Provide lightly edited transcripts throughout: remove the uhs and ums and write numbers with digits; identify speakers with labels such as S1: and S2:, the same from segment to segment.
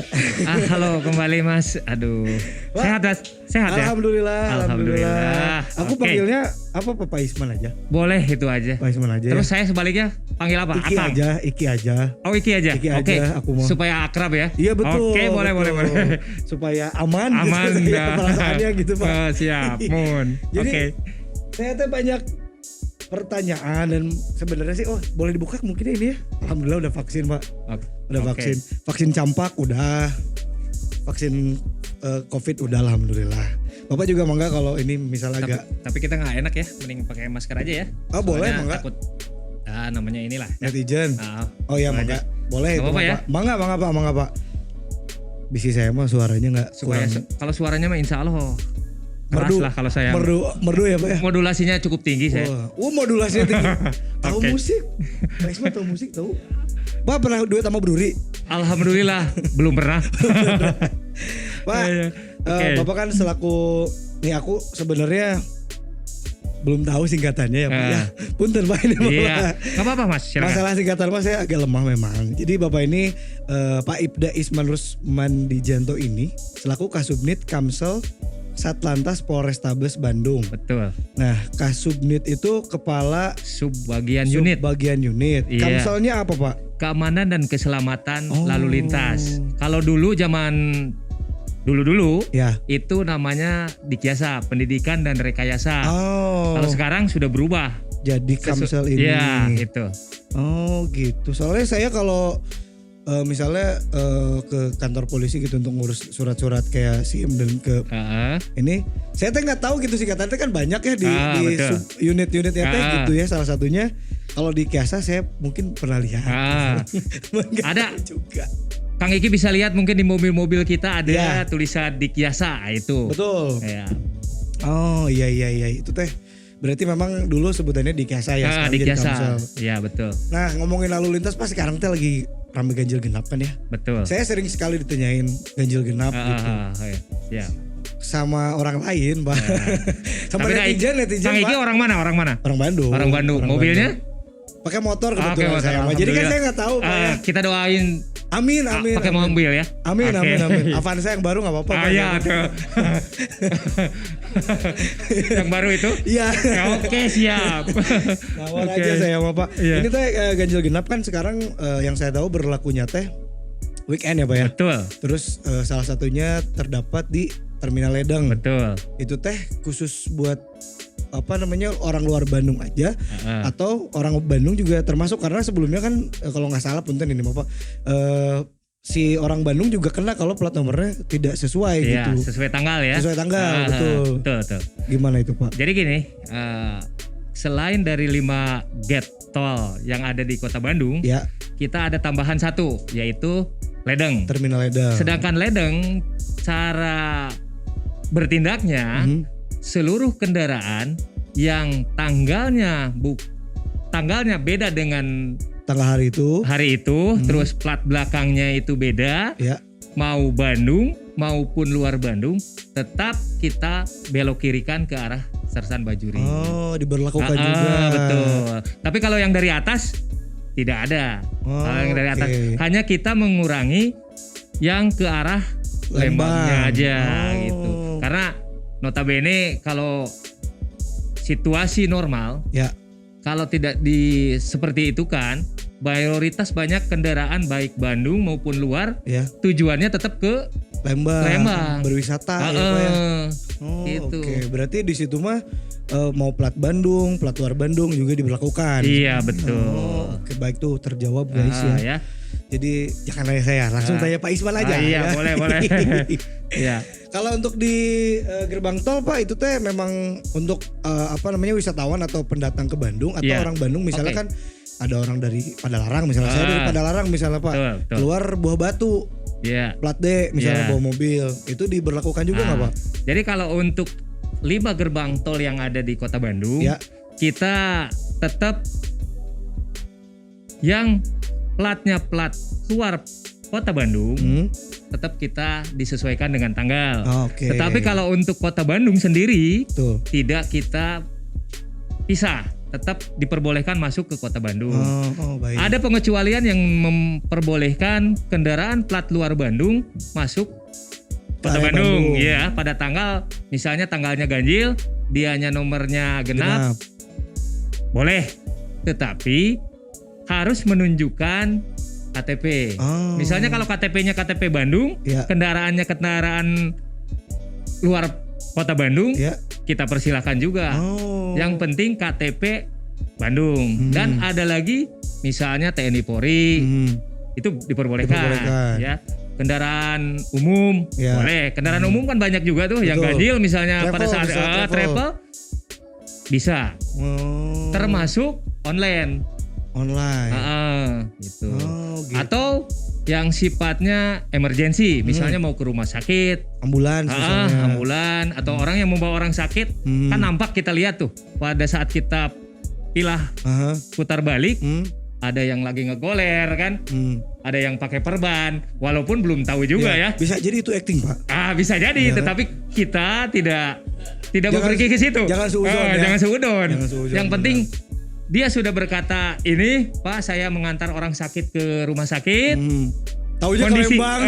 S1: Pak.
S2: Halo kembali Mas. Aduh.
S1: Pak,
S2: Sehat Mas? Sehat ya?
S1: Alhamdulillah. Aku
S2: Oke.
S1: panggilnya apa Pak Isman aja?
S2: Boleh itu aja.
S1: Pak Isman aja.
S2: Terus saya sebaliknya panggil apa?
S1: Iki
S2: Akang?
S1: aja, Iki aja.
S2: Oh Iki aja.
S1: Iki
S2: Oke.
S1: aja, aku mau.
S2: Supaya akrab ya.
S1: Iya betul.
S2: Oke, boleh.
S1: Supaya aman,
S2: Aman
S1: gitu,
S2: ya.
S1: perasaannya gitu Pak.
S2: Siap, Mun.
S1: Jadi
S2: Oke.
S1: saya tuh banyak pertanyaan dan sebenarnya sih boleh dibuka mungkin ini ya. Alhamdulillah udah vaksin Pak. Udah
S2: Oke.
S1: vaksin campak udah. Vaksin COVID udah alhamdulillah. Bapak juga mangga kalau ini misalnya agak
S2: Tapi kita nggak enak ya, mending pakai masker aja ya.
S1: Oh, boleh,
S2: Soalnya
S1: mangga.
S2: Takut namanya inilah. Ya.
S1: netizen.
S2: Ah,
S1: Oh ya
S2: itu
S1: mangga.
S2: aja.
S1: Boleh
S2: Nggak
S1: itu
S2: apa-apa ya?
S1: Pak. Mangga Pak. Bisi saya mah suaranya enggak
S2: Supaya kalau suaranya mah insya Allah keras
S1: merdu
S2: lah kalau saya.
S1: merdu ya Pak ya.
S2: Modulasinya cukup tinggi saya.
S1: Modulasinya tinggi. Tahu
S2: Oke.
S1: musik? Pak Isma tahu musik tahu? Pak pernah duet sama Bruri?
S2: Alhamdulillah belum pernah.
S1: Pak,
S2: Iya. Oke.
S1: Bapak kan selaku nih aku sebenarnya belum tahu singkatannya ya Pak ya. Punten Pak ini Bapak.
S2: Iya. Gak apa-apa Mas. Silakan.
S1: Masalah singkatan Mas saya agak lemah memang. Jadi Bapak ini Pak Ibda Isman Rusman Dijanto ini selaku Kasubnit Kamsel Satlantas Polrestabes Bandung.
S2: Betul.
S1: Nah, Kasubnit itu kepala
S2: Subbagian unit
S1: bagian unit.
S2: Iya.
S1: Kamselnya apa Pak?
S2: keamanan dan keselamatan
S1: Oh.
S2: lalu lintas. Kalau dulu zaman dulu
S1: Ya.
S2: itu namanya Dikyasa, pendidikan dan rekayasa.
S1: Oh.
S2: Kalau sekarang sudah berubah.
S1: Jadi Kamsel ini.
S2: Iya, itu.
S1: Oh, gitu. Soalnya saya kalau misalnya ke kantor polisi gitu untuk ngurus surat-surat kayak SIM dan ke
S2: Heeh.
S1: ini saya teh nggak tahu gitu singkatannya kan banyak ya di
S2: betul.
S1: unit-unitnya teh
S2: Ah.
S1: gitu ya, salah satunya kalau di Kiasa saya mungkin pernah lihat. Nggak
S2: Ada.
S1: tahu juga.
S2: Kang Iki bisa lihat mungkin di mobil-mobil kita ada
S1: Ya.
S2: tulisan Dikyasa itu.
S1: Betul.
S2: Ya.
S1: Oh iya itu teh berarti memang dulu sebutannya di Kiasa ya, sekarang jadi
S2: Dikyasa.
S1: Kamsel.
S2: Iya, betul.
S1: Nah, ngomongin lalu lintas pas sekarang teh lagi ramai ganjil genap kan ya.
S2: Betul.
S1: Saya sering sekali ditanyain ganjil genap gitu
S2: Ya.
S1: sama orang lain, Pak. Sama
S2: Tapi
S1: netizen
S2: Kang Iki
S1: Pak.
S2: orang mana? Orang mana?
S1: Orang Bandung.
S2: Orang Bandung. Mobilnya?
S1: Pakai motor
S2: Oke,
S1: kebetulan
S2: motor,
S1: saya. Jadi kan
S2: alhamdulillah.
S1: saya nggak tahu Pak ya.
S2: Kita doain
S1: Amin.
S2: pakai mobil ya.
S1: Amin.
S2: Oke.
S1: Avanza yang baru nggak apa-apa. Pak.
S2: Iya, tuh. Yang baru itu?
S1: Iya.
S2: Ya, oke, siap.
S1: Nawar
S2: Oke.
S1: aja saya sama Pak.
S2: Iya.
S1: Ini teh ganjil genap kan sekarang yang saya tahu berlakunya teh weekend ya Pak ya.
S2: Betul.
S1: Terus salah satunya terdapat di Terminal Ledeng.
S2: Betul.
S1: Itu teh khusus buat orang luar Bandung aja atau orang Bandung juga termasuk, karena sebelumnya kan kalau nggak salah punten ini Bapak si orang Bandung juga kena kalau plat nomornya tidak sesuai
S2: Iya,
S1: gitu.
S2: sesuai tanggal ya.
S1: Sesuai tanggal, betul.
S2: Betul.
S1: Gimana itu Pak?
S2: Jadi gini, selain dari 5 gate tol yang ada di Kota Bandung,
S1: Ya,
S2: kita ada tambahan satu, yaitu Ledeng.
S1: Terminal Ledeng.
S2: Sedangkan Ledeng, cara bertindaknya, seluruh kendaraan yang tanggalnya beda dengan
S1: Tanggal hari itu.
S2: hari itu, terus plat belakangnya itu beda,
S1: Ya.
S2: mau Bandung maupun luar Bandung, tetap kita belok kirikan ke arah Sersan Bajuri.
S1: Oh, diberlakukan juga.
S2: Betul. Tapi kalau yang dari atas tidak ada.
S1: Oh,
S2: Kalau yang dari atas
S1: oke.
S2: hanya kita mengurangi yang ke arah Lembangnya aja gitu. Karena notabene kalau situasi normal,
S1: Ya.
S2: kalau tidak seperti itu kan, mayoritas banyak kendaraan baik Bandung maupun luar
S1: Ya.
S2: tujuannya tetap ke Lembang.
S1: Berwisata ya Pak ya. Oh,
S2: gitu.
S1: Oke, berarti di situ mah mau plat Bandung, plat luar Bandung juga diberlakukan.
S2: Iya, betul.
S1: Oh, oke, baik tuh terjawab guys ya.
S2: Ya.
S1: Jadi jangan nanya saya, langsung tanya Pak Isman aja.
S2: Iya,
S1: ya.
S2: boleh. Iya.
S1: Kalau untuk di gerbang tol Pak itu teh memang untuk wisatawan atau pendatang ke Bandung atau
S2: Iya.
S1: orang Bandung misalnya
S2: Oke.
S1: kan ada orang dari Padalarang misalnya, saya dari Padalarang misalnya Pak,
S2: Betul.
S1: keluar Buah Batu,
S2: Iya.
S1: plat D misalnya
S2: Iya.
S1: bawa mobil, itu diberlakukan juga nggak Pak?
S2: Jadi kalau untuk 5 gerbang tol yang ada di Kota Bandung,
S1: Ya.
S2: kita tetap yang platnya plat luar Kota Bandung, tetap kita disesuaikan dengan tanggal.
S1: Oke.
S2: Tetapi kalau untuk Kota Bandung sendiri
S1: Tuh.
S2: tidak kita pisah. tetap diperbolehkan masuk ke Kota Bandung.
S1: Baik.
S2: Ada pengecualian yang memperbolehkan kendaraan plat luar Bandung masuk Kota
S1: Area
S2: Bandung.
S1: Bandung.
S2: Ya, pada tanggal misalnya tanggalnya ganjil, dianya nomornya genap. Boleh. Tetapi harus menunjukkan KTP. Misalnya kalau KTP-nya KTP Bandung,
S1: Ya.
S2: kendaraannya kendaraan luar Kota Bandung,
S1: Ya.
S2: kita persilahkan juga. Yang penting KTP Bandung. Dan ada lagi misalnya TNI Polri, itu diperbolehkan. Ya. Kendaraan umum
S1: Ya.
S2: boleh. Kendaraan umum kan banyak juga tuh yang ganjil misalnya
S1: Travel,
S2: pada saat
S1: bisa
S2: travel bisa. Termasuk online. Gitu.
S1: Gitu.
S2: Atau yang sifatnya emergency, misalnya mau ke rumah sakit,
S1: Ambulans misalnya.
S2: ambulan atau orang yang membawa orang sakit, kan nampak kita lihat tuh pada saat kita pilah putar balik, ada yang lagi ngegoler kan, ada yang pakai perban, walaupun belum tahu juga ya.
S1: Bisa jadi itu acting, Pak.
S2: Bisa jadi, tetapi kita tidak pergi ke situ.
S1: Jangan seudon ya.
S2: Jangan seudon.
S1: Jangan seudon,
S2: Yang penting dia sudah berkata, ini Pak saya mengantar orang sakit ke rumah sakit.
S1: Taunya
S2: Kondisi-
S1: Lembang.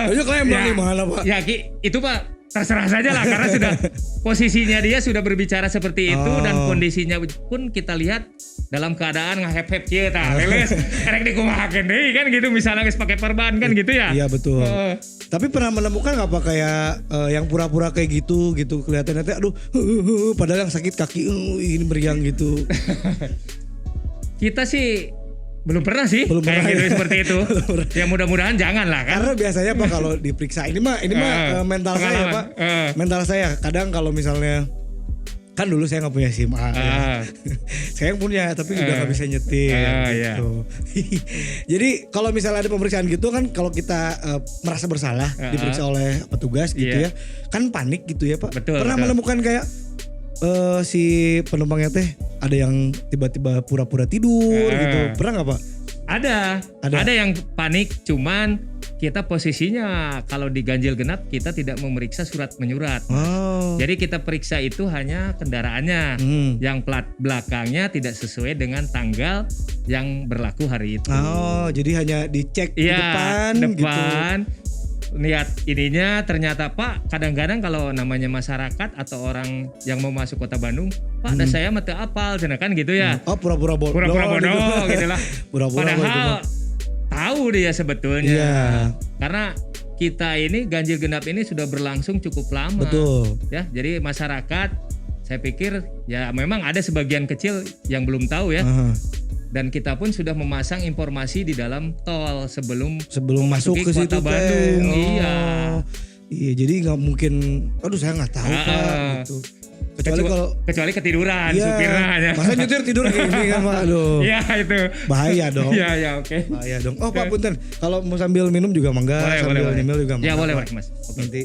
S1: Taunya ke Lembang
S2: Ya.
S1: gimana, Pak?
S2: Ya itu Pak terserah saja lah karena sudah posisinya dia sudah berbicara seperti itu dan kondisinya pun kita lihat dalam keadaan ngahep-hep kieu tah leles erek dikumahakeun deui kan gitu misalnya geus pakai perban kan gitu ya.
S1: Iya betul. Tapi pernah menemukan nggak Pak kayak yang pura-pura kayak gitu kelihatannya teh aduh padahal yang sakit kaki ini meriang gitu.
S2: Kita sih belum pernah sih
S1: Belum
S2: kayak
S1: pernah
S2: gitu
S1: ya.
S2: seperti itu. Ya mudah-mudahan jangan lah kan.
S1: Karena biasanya Pak kalau diperiksa ini mah mental saya
S2: pengalaman.
S1: Pak. Mental saya kadang kalau misalnya kan dulu saya nggak punya SIM A. Ya. Saya yang punya tapi juga nggak bisa nyetir. Gitu. Jadi kalau misalnya ada pemeriksaan gitu kan kalau kita merasa bersalah diperiksa oleh petugas gitu ya, kan panik gitu ya Pak.
S2: Betul,
S1: Pernah menemukan kayak si penumpangnya teh ada yang tiba-tiba pura-pura tidur gitu. Pernah nggak Pak?
S2: Ada yang panik, cuman kita posisinya kalau di ganjil genap kita tidak memeriksa surat menyurat. Jadi kita periksa itu hanya kendaraannya, yang plat belakangnya tidak sesuai dengan tanggal yang berlaku hari itu.
S1: Jadi hanya dicek di depan gitu.
S2: Lihat ininya ternyata Pak, kadang-kadang kalau namanya masyarakat atau orang yang mau masuk Kota Bandung, Pak, ada saya mata apal, kan gitu ya.
S1: Pura-pura bodoh.
S2: Pura-pura bodoh gitu lah.
S1: Pura-pura
S2: Padahal tahu dia sebetulnya.
S1: Iya.
S2: Karena kita ini ganjil genap ini sudah berlangsung cukup lama.
S1: Betul.
S2: Ya, jadi masyarakat saya pikir ya memang ada sebagian kecil yang belum tahu ya. Dan kita pun sudah memasang informasi di dalam tol sebelum
S1: masuk ke situ
S2: Kota Bandung.
S1: Iya, jadi nggak mungkin. Aduh, saya nggak tahu Pak. Gitu.
S2: Kecuali ketiduran
S1: iya,
S2: supirnya.
S1: Masa nyetir tidur gini kan Pak? Aduh.
S2: Iya itu.
S1: Bahaya dong.
S2: Iya oke.
S1: Bahaya dong. Pak punten, kalau mau sambil minum juga mangga, sambil nyemil juga mangga.
S2: Ya boleh Mas.
S1: Oke. Nanti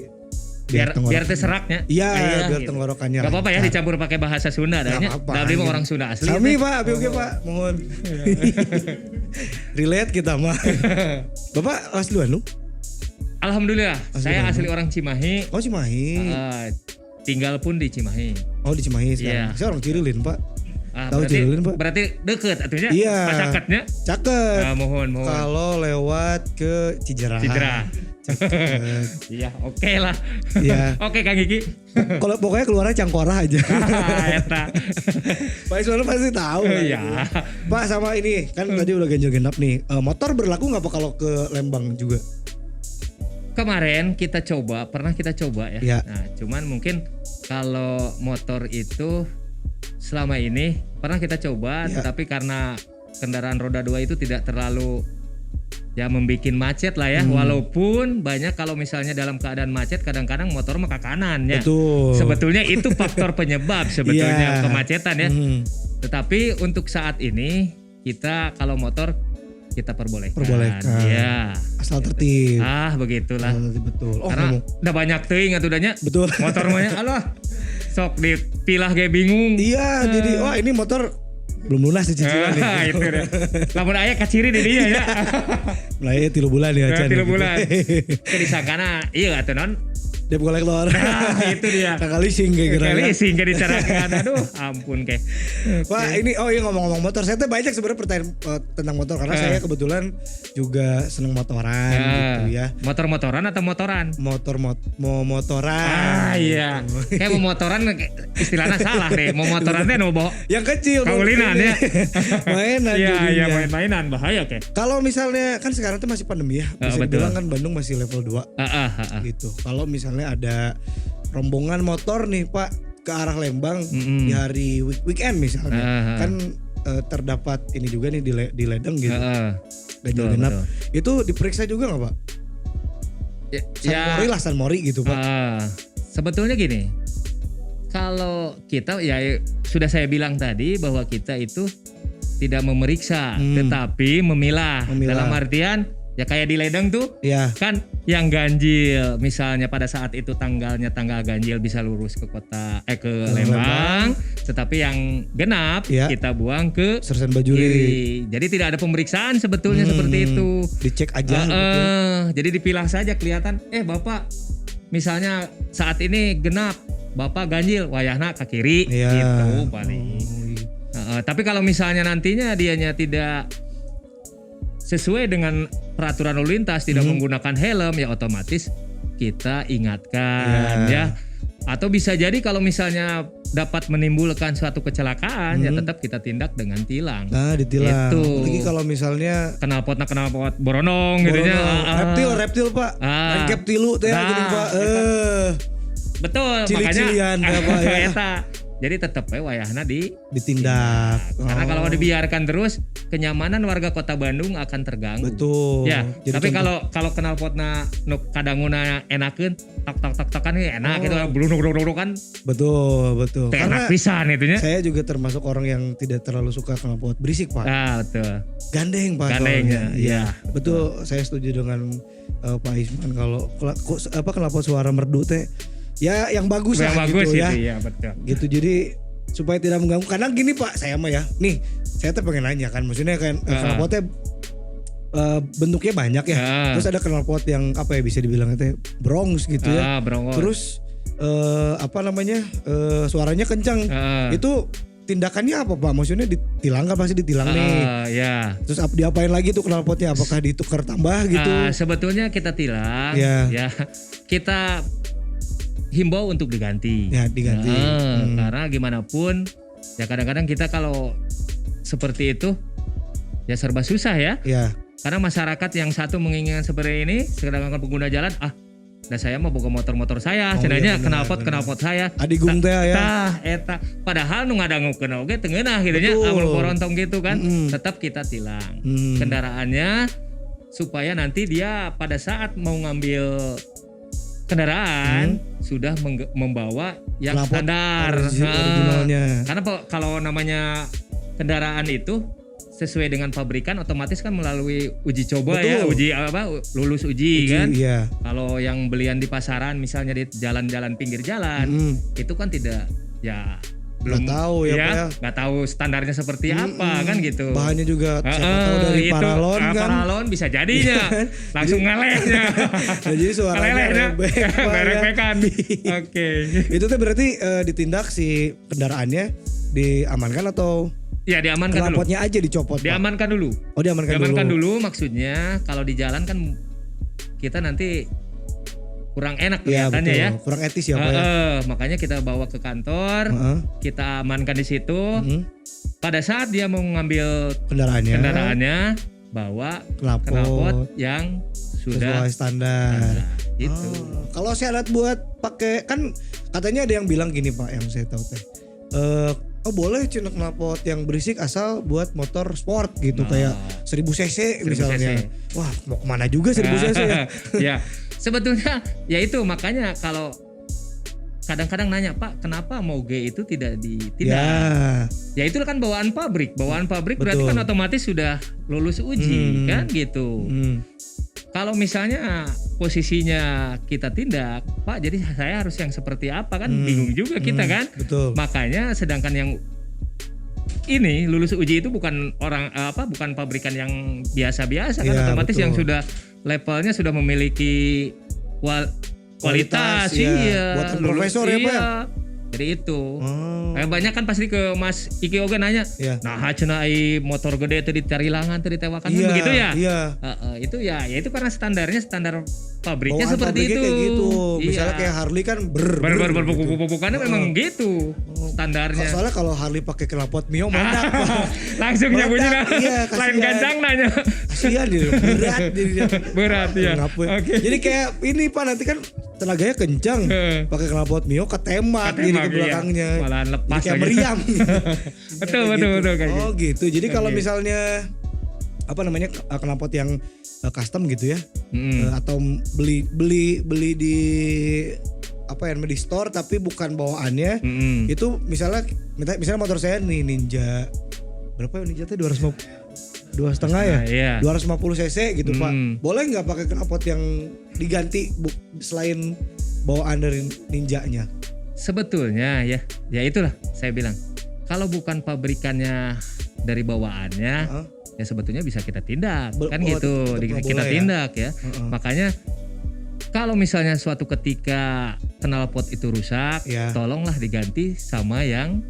S2: biar terseraknya.
S1: Iya, biar
S2: gitu.
S1: tenggorokannya.
S2: Gak apa-apa ya dicampur pakai bahasa Sunda adanya. Dari orang Sunda asli.
S1: Sami Pak, oke Pak, mohon. Relate kita mah. Bapak asli Bandung?
S2: Alhamdulillah, saya asli orang Cimahi.
S1: Oh Cimahi.
S2: Tinggal pun di Cimahi.
S1: Oh di Cimahi sekarang. Saya orang Cirilin Pak. Tahu Cirilin Pak?
S2: Berarti deket atunya.
S1: Iya.
S2: Pasaketnya.
S1: Cakep.
S2: Mohon.
S1: Kalau lewat ke Cijerah.
S2: Iya, oke lah.
S1: Iya.
S2: Oke Kang Gigi.
S1: Kalau pokoknya keluarnya Cangkorah aja.
S2: Eta.
S1: Pak Ismail pasti tahu.
S2: Iya.
S1: Pak sama ini kan tadi udah ganjil genap nih. Motor berlaku nggak Pak kalau ke Lembang juga?
S2: Kemarin pernah kita coba ya.
S1: Ya.
S2: Nah, cuman mungkin kalau motor itu selama ini pernah kita coba, tetapi karena kendaraan roda 2 itu tidak terlalu ya membuat macet lah ya. Walaupun banyak kalau misalnya dalam keadaan macet kadang-kadang motor mah ke kanan ya.
S1: Betul.
S2: Sebetulnya itu faktor penyebab sebetulnya kemacetan ya. Tetapi untuk saat ini kita kalau motor kita perbolehkan. Ya.
S1: Asal tertib.
S2: Begitulah.
S1: Betul.
S2: Karena udah banyak teuing atudahnya.
S1: Betul.
S2: Motor mah alah. Sok dipilah kayak bingung.
S1: Iya, jadi ini motor belum lunas cicilan
S2: Itu deh. Lamun aya kaciri di dinya ya.
S1: Mulai 3 bulan ya Chan.
S2: 3 bulan. Disangkana iya atuh non
S1: Debt collector.
S2: Nah, itu dia.
S1: Kakak leasing kayak gitu.
S2: Kayak leasing kayak dicarakan. Aduh, ampun kayak.
S1: Pak, ini ngomong-ngomong motor, saya tuh banyak sebenarnya pertanyaan tentang motor karena saya kebetulan juga seneng motoran gitu ya.
S2: Motor-motoran atau motoran?
S1: Motoran.
S2: Iya. Kayak mau motoran istilahnya salah deh. Mau motoran teh bawa
S1: yang kecil.
S2: kaulinan ya.
S1: Mainan
S2: Iya,
S1: jadinya.
S2: main-mainan bahaya kayak.
S1: Kalau misalnya kan sekarang tuh masih pandemi ya. Bisa dibilang kan Bandung masih level 2. Gitu. Kalau misalnya ada rombongan motor nih Pak ke arah Lembang di hari weekend misalnya. Kan terdapat ini juga nih di Ledeng gitu. Ganjil genap. Itu diperiksa juga nggak Pak? San Mori gitu Pak.
S2: Sebetulnya gini, kalau kita ya sudah saya bilang tadi bahwa kita itu tidak memeriksa, tetapi memilah. Dalam artian ya kayak di Ledeng tuh, kan yang ganjil, misalnya pada saat itu tanggal ganjil bisa lurus ke ke Lembang, tetapi yang genap kita buang ke
S1: Sersan Bajuri.
S2: Jadi tidak ada pemeriksaan sebetulnya seperti itu.
S1: Dicek aja.
S2: Jadi dipilah saja kelihatan. Bapak, misalnya saat ini genap, bapak ganjil, wayahna ke kiri, gitu paling. Tapi kalau misalnya nantinya dianya tidak sesuai dengan peraturan lalu lintas, tidak menggunakan helm, ya otomatis kita ingatkan ya. Atau bisa jadi kalau misalnya dapat menimbulkan suatu kecelakaan, ya tetap kita tindak dengan tilang.
S1: Nah, ditilang.
S2: Itu.
S1: Apalagi kalau misalnya
S2: knalpot boronong gitu nya.
S1: Reptil Pak. Cap tilu teh gini Pak.
S2: Betul,
S1: Cili-cilian
S2: makanya
S1: Pak ya.
S2: eta. Jadi tetap wayahna
S1: ditindak.
S2: Karena kalau dibiarkan terus, kenyamanan warga Kota Bandung akan terganggu.
S1: Betul.
S2: Ya. Jadi tapi kalau knalpotna nu kadanguna enakeun, tak kan enak gitu, bluduk kan.
S1: Betul.
S2: Karena pisan itunya.
S1: Saya juga termasuk orang yang tidak terlalu suka knalpot berisik Pak.
S2: Betul.
S1: Gandeng Pak.
S2: Gandengnya. Iya.
S1: Betul. Saya setuju dengan Pak Isman kalau knalpot suara merdu teh. Ya yang bagus lah gitu ya.
S2: Iya betul.
S1: Gitu jadi supaya tidak mengganggu. Karena gini Pak, saya mah ya. Nih, saya tuh pengen nanya kan. Maksudnya kan knalpotnya bentuknya banyak ya. Terus ada knalpot yang apa ya bisa dibilang itu bronze gitu ya.
S2: Brongos.
S1: Terus suaranya kencang. Itu tindakannya apa Pak? Maksudnya ditilang kan pasti ditilang nih.
S2: Ya.
S1: Terus diapain lagi tuh knalpotnya? Apakah ditukar tambah gitu?
S2: Sebetulnya kita tilang. Ya. Kita himbau untuk diganti.
S1: Ya, diganti.
S2: Karena gimana pun ya kadang-kadang kita kalau seperti itu ya serba susah ya. Karena masyarakat yang satu menginginkan seperti ini, sedangkan pengguna jalan saya mau boga motor saya, sebenarnya knalpot saya.
S1: Adigung teh ya.
S2: Eta. Padahal nu ngadangukeun oge teu ngeunah gitu nya, amun borontong gitu kan. Tetap kita tilang kendaraannya supaya nanti dia pada saat mau ngambil kendaraan sudah membawa yang
S1: knalpot
S2: standar
S1: originalnya.
S2: Karena kalau namanya kendaraan itu sesuai dengan pabrikan otomatis kan melalui uji coba. Betul. Ya lulus uji kan. Iya. Kalau yang belian di pasaran misalnya di jalan-jalan pinggir jalan itu kan tidak belum
S1: tahu
S2: nggak tahu standarnya seperti apa kan gitu.
S1: Bahannya juga siapa tahu dari paralon kan.
S2: Paralon bisa jadinya langsung ngelehnya.
S1: Jadi suaranya
S2: berek-berekan. Oke.
S1: Itu tuh berarti ditindak si kendaraannya diamankan atau
S2: ya diamankan dulu.
S1: Knalpotnya aja dicopot.
S2: Diamankan dulu.
S1: Diamankan
S2: dulu maksudnya kalau di jalan kan kita nanti kurang enak kelihatannya ya.
S1: Kurang etis ya Pak ya.
S2: Makanya kita bawa ke kantor, kita amankan di situ. Pada saat dia mau ngambil kendaraannya bawa knalpot yang sudah
S1: sesuai standar.
S2: Itu.
S1: Kalau syarat buat pakai kan katanya ada yang bilang gini Pak yang saya tahu teh. Boleh cina knalpot yang berisik asal buat motor sport gitu kayak 1000 cc misalnya. Wah, mau kemana juga 1000 cc ya?
S2: Ya. Sebetulnya ya itu makanya kalau kadang-kadang nanya Pak kenapa Moge itu tidak ditindak? Ya itu kan bawaan pabrik berarti kan otomatis sudah lulus uji kan gitu. Kalau misalnya posisinya kita tindak Pak jadi saya harus yang seperti apa kan bingung juga kita kan.
S1: Betul.
S2: Makanya sedangkan yang ini lulus uji itu bukan bukan pabrikan yang biasa-biasa kan otomatis betul. Yang sudah levelnya sudah memiliki kualitas,
S1: ya.
S2: iya.
S1: Buatan profesor ya, Pak.
S2: Iya. Jadi itu. Kayak banyak kan pasti ke Mas Iki oge nanya.
S1: Iya.
S2: Nah, cenah ai motor gede teh ditarilangan teh ditewakan kan
S1: Iya,
S2: begitu ya?
S1: Iya.
S2: Itu ya itu karena standar pabriknya
S1: Bawaan
S2: seperti
S1: pabriknya
S2: itu.
S1: kayak gitu.
S2: Iya.
S1: Misalnya kayak Harley kan
S2: Bukannya memang gitu standarnya.
S1: Soalnya kalau Harley pakai knalpot Mio meledak.
S2: Langsung
S1: Meledak,
S2: nyabunya.
S1: iya,
S2: Lain
S1: kasihan.
S2: gancang nanya.
S1: Kasihan dia, berat dia.
S2: Berat ya.
S1: Oke. Jadi kayak ini Pak, nanti kan tenaganya kencang. Pakai knalpot Mio ketembak jadi ke belakangnya.
S2: Iya. Malahan lepas
S1: Jadi kayak
S2: lagi.
S1: meriam.
S2: betul kayak
S1: Oh gitu. Jadi kalau
S2: Oke.
S1: misalnya knalpot yang custom gitu ya, atau beli di di store tapi bukan bawaannya, itu misalnya motor saya nih Ninja berapa ya, Ninja teh 2,5 ya,
S2: Iya.
S1: 250 cc gitu Pak, boleh nggak pakai knalpot yang diganti selain bawaan dari Ninjanya?
S2: Sebetulnya ya itulah saya bilang. Kalau bukan pabrikannya dari bawaannya, ya sebetulnya bisa kita tindak, kan gitu.
S1: tetap
S2: Kita
S1: boleh
S2: tindak ya. Makanya kalau misalnya suatu ketika knalpot itu rusak,
S1: Ya.
S2: tolonglah diganti sama yang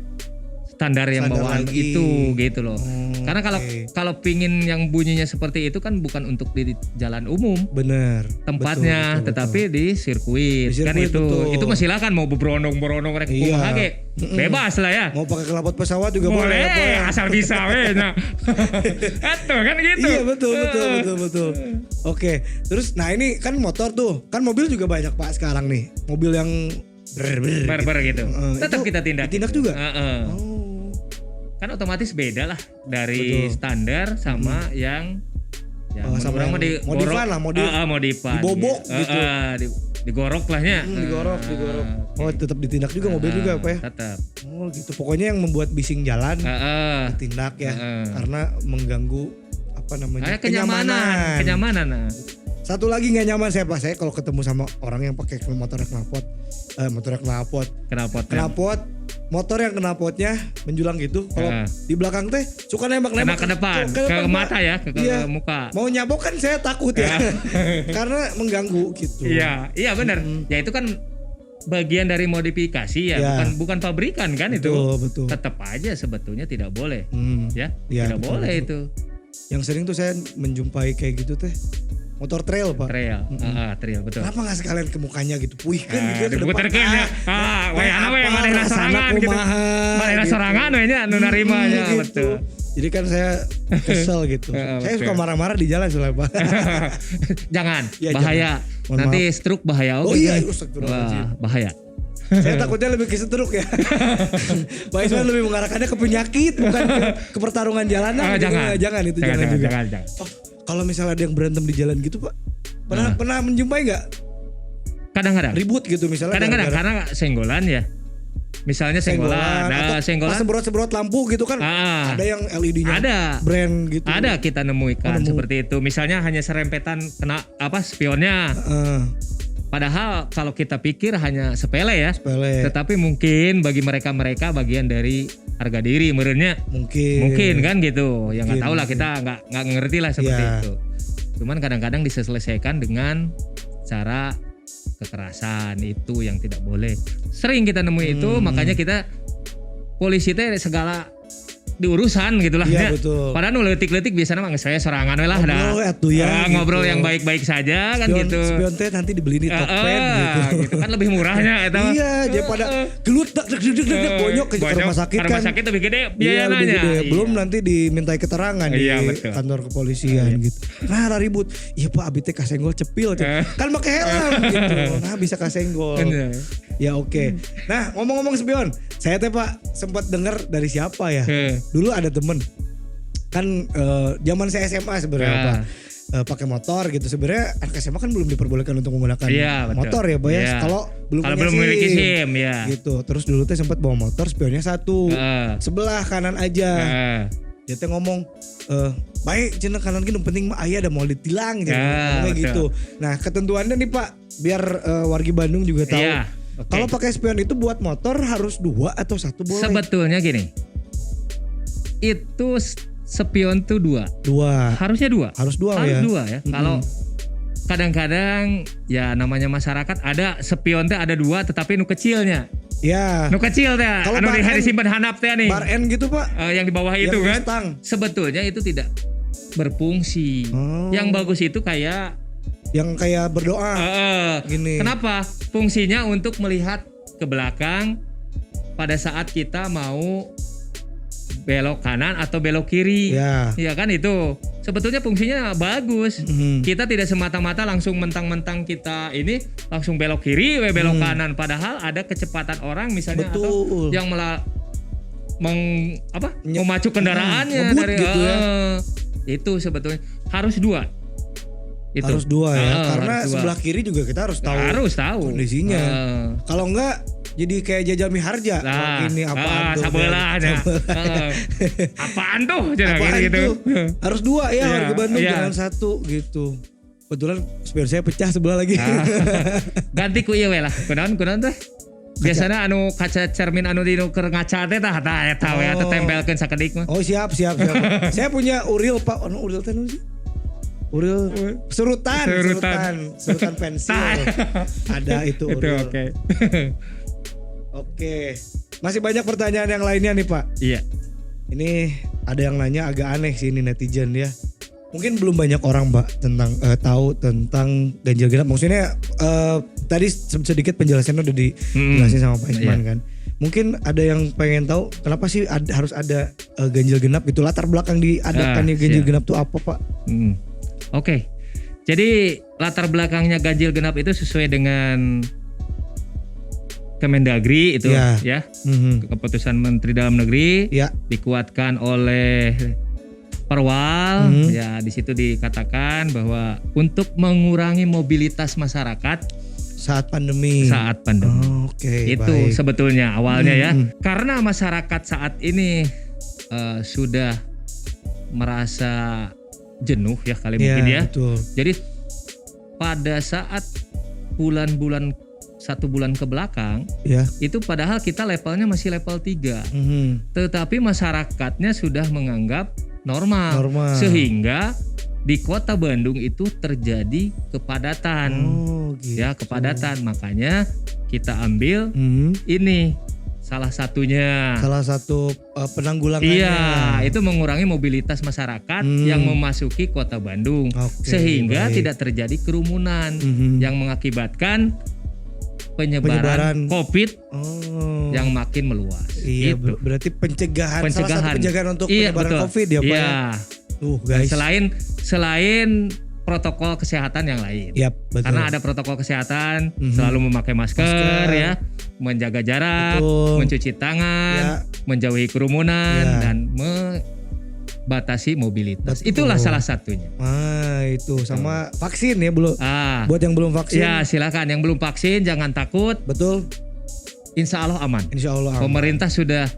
S2: standar yang
S1: Standar
S2: bawaan
S1: lagi.
S2: itu gitu loh. Karena
S1: Oke.
S2: kalau pingin yang bunyinya seperti itu kan bukan untuk di jalan umum
S1: Bener.
S2: tempatnya,
S1: Betul.
S2: tetapi di sirkuit,
S1: Di
S2: kan
S1: sirkuit,
S2: itu.
S1: betul.
S2: Itu masih silakan mau berondong rek
S1: Iya.
S2: kumaha ge. Bebas lah ya.
S1: Mau pakai knalpot pesawat juga boleh.
S2: Boleh,
S1: boleh.
S2: asal bisa we. Nah. Atuh kan gitu.
S1: Iya betul. Oke, terus nah ini kan motor tuh, kan mobil juga banyak Pak sekarang nih, mobil yang
S2: Barbar gitu. Tetap
S1: itu
S2: kita tindak.
S1: ditindak juga?
S2: Oh. Kan otomatis beda lah dari
S1: Betul.
S2: standar sama yang
S1: sama
S2: orang mah
S1: yang modifan lah,
S2: modifan.
S1: dibobok gitu.
S2: Digorok lahnya.
S1: Digorok. Oh tetap ditindak juga mobil juga Pak ya?
S2: Tetap.
S1: Oh gitu, pokoknya yang membuat bising jalan ditindak ya, karena mengganggu
S2: kenyamanan. Nah.
S1: Satu lagi nggak nyaman saya Pak, saya kalau ketemu sama orang yang pakai motor knalpot, motor yang knalpotnya menjulang gitu, kalau di belakang teh suka nembak
S2: ke depan, ke mata ya, ke muka.
S1: Mau nyabok kan saya takut ya, karena mengganggu gitu.
S2: Iya benar. Ya itu kan bagian dari modifikasi ya, bukan pabrikan kan.
S1: Betul.
S2: Tetap aja sebetulnya tidak boleh,
S1: Ya,
S2: tidak
S1: betul,
S2: boleh itu.
S1: Yang sering tuh saya menjumpai kayak gitu teh, motor trail Pak.
S2: Trail, betul.
S1: Kenapa nggak sekalian ke mukanya gitu, puihkan gitu
S2: diputerkeun ya. Wayana we manehna sorangan gitu. Manehna sorangan we nya anu narima nya, betul.
S1: Jadi kan saya kesel gitu. Saya suka marah-marah di jalan soalnya Pak.
S2: Jangan,
S1: Ya,
S2: bahaya.
S1: Mohon
S2: Nanti stroke bahaya.
S1: Oh iya, astagfirullahaladzim.
S2: Wah, bahaya.
S1: Saya takutnya lebih ke stroke ya. Pak Isman lebih mengarahkannya ke penyakit, bukan ke pertarungan jalanan. Jangan juga.
S2: Jangan.
S1: Oh, kalau misalnya ada yang berantem di jalan gitu Pak, pernah menjumpai nggak?
S2: Kadang-kadang.
S1: Ribut gitu misalnya.
S2: Kadang-kadang karena senggolan ya. Misalnya senggolan. Nah, senggolan.
S1: Sembrot-sembrot lampu gitu kan. Ada yang LED-nya.
S2: Ada.
S1: Brand gitu.
S2: Ada kita nemukan seperti itu. Misalnya hanya serempetan kena spionnya. Padahal kalau kita pikir hanya sepele ya. Tetapi mungkin bagi mereka bagian dari harga diri merenya. Mungkin kan gitu. Ya nggak tahu lah, kita nggak ngerti lah seperti itu. Cuman kadang-kadang diselesaikan dengan cara kekerasan, itu yang tidak boleh. Sering kita nemu itu, makanya kita polisi teh segala diurusan gitulah ya.
S1: Betul.
S2: Padahal leutik-leutik biasanya mah saya sorangan we lah ngobrol yang baik-baik saja kan gitu.
S1: Spion teh nanti dibeli di Tokped
S2: gitu kan lebih murahnya eta.
S1: Iya, daripada gelut bonyok ke rumah sakit kan.
S2: Rumah sakit lebih gede biayanya.
S1: Belum nanti dimintai keterangan di kantor kepolisian gitu. Nah, ribut. Iya Pak, abi teh kasenggol cepil kan pakai helm gitu. Nah, bisa kasenggol. Ya oke. Nah, ngomong-ngomong spion, saya teh Pak sempat dengar dari siapa ya? Dulu ada temen kan zaman saya SMA sebenarnya Pak, pakai motor gitu. Sebenarnya anak SMA kan belum diperbolehkan untuk menggunakan motor ya Pak ya. Kalau belum
S2: memiliki SIM ya.
S1: Gitu. Terus dulu teh sempat bawa motor, spionnya satu, sebelah kanan aja. Dia teh ngomong, baik cenah kanan gini penting mah aya ada mau ditilang kayak gitu. Nah ketentuannya nih Pak, biar wargi Bandung juga tahu. Kalau pakai spion itu buat motor harus 2 atau 1 boleh?
S2: Sebetulnya gini, itu spion tuh 2.
S1: Harusnya 2.
S2: Harus 2 ya. Kalau kadang-kadang ya namanya masyarakat ada spion teh ada 2 tetapi nu kecilnya.
S1: Ya.
S2: Nu kecil teh
S1: Kalau
S2: anu
S1: bar
S2: di
S1: N,
S2: simpen handap teh nih.
S1: Bar N gitu Pak.
S2: Yang di bawah itu
S1: Yang
S2: kan.
S1: stang.
S2: Sebetulnya itu tidak berfungsi. Yang bagus itu kayak
S1: yang kayak berdoa. Gini.
S2: Kenapa? Fungsinya untuk melihat ke belakang pada saat kita mau belok kanan atau belok kiri. Ya kan itu. Sebetulnya fungsinya bagus. Kita tidak semata-mata langsung mentang-mentang kita ini langsung belok kiri, belok kanan. Padahal ada kecepatan orang misalnya atau yang memacu kendaraannya dari
S1: gitu ya.
S2: Itu sebetulnya harus 2. Itu.
S1: Harus 2 ya. Karena sebelah kiri juga kita harus tahu kondisinya. Kalau enggak jadi kayak jajal miharja. Ini apaan tuh?
S2: Sabelahnya. Apaan tuh?
S1: Apaan
S2: gitu.
S1: Harus 2 ya warga Bandung, jangan 1 gitu. Kebetulan spion saya pecah sebelah lagi.
S2: Ganti ku ieu we lah. Kunaon teh? Biasana anu kaca cermin anu di keur ngaca teh tah eta we atuh tempelkeun sakedik mah.
S1: Oh siap. Saya punya uril Pak. Anu uril teh sih? Uril surutan pensil. Ada itu uril.
S2: Itu
S1: Oke. Masih banyak pertanyaan yang lainnya nih Pak.
S2: Iya.
S1: Ini ada yang nanya agak aneh sih ini netizen ya. Mungkin belum banyak orang Mbak tahu tentang ganjil genap. Maksudnya tadi sedikit penjelasannya udah dijelasin sama Pak Isman kan. Mungkin ada yang pengen tahu kenapa sih harus ada ganjil genap gitu. Latar belakang diadakannya ganjil genap tuh apa Pak?
S2: Oke. Jadi latar belakangnya ganjil genap itu sesuai dengan Kemendagri itu ya. Keputusan Menteri Dalam Negeri dikuatkan oleh Perwal ya, di situ dikatakan bahwa untuk mengurangi mobilitas masyarakat
S1: saat pandemi.
S2: Itu baik. Sebetulnya awalnya ya. Karena masyarakat saat ini sudah merasa jenuh ya kali mungkin ya.
S1: Betul.
S2: Jadi pada saat bulan-bulan 1 bulan ke belakang itu padahal kita levelnya masih level 3. Tetapi masyarakatnya sudah menganggap normal. Sehingga di kota Bandung itu terjadi kepadatan.
S1: Gitu.
S2: Ya, kepadatan. Makanya kita ambil ini salah satu
S1: penanggulangannya.
S2: Iya, itu mengurangi mobilitas masyarakat yang memasuki kota Bandung. Sehingga tidak terjadi kerumunan yang mengakibatkan penyebaran COVID yang makin meluas.
S1: Iya, gitu. Berarti pencegahan. Salah satu pencegahan untuk penyebaran COVID ya Pak.
S2: Iya.
S1: Guys.
S2: Selain protokol kesehatan yang lain.
S1: Betul.
S2: Karena ada protokol kesehatan, selalu memakai masker ya, menjaga jarak, mencuci tangan, menjauhi kerumunan dan batasi mobilitas. Itulah salah satunya.
S1: Itu sama vaksin ya belum. Buat yang belum vaksin.
S2: Ya silakan yang belum vaksin jangan takut.
S1: Betul.
S2: Insya Allah aman.
S1: Insya Allah aman.
S2: Pemerintah sudah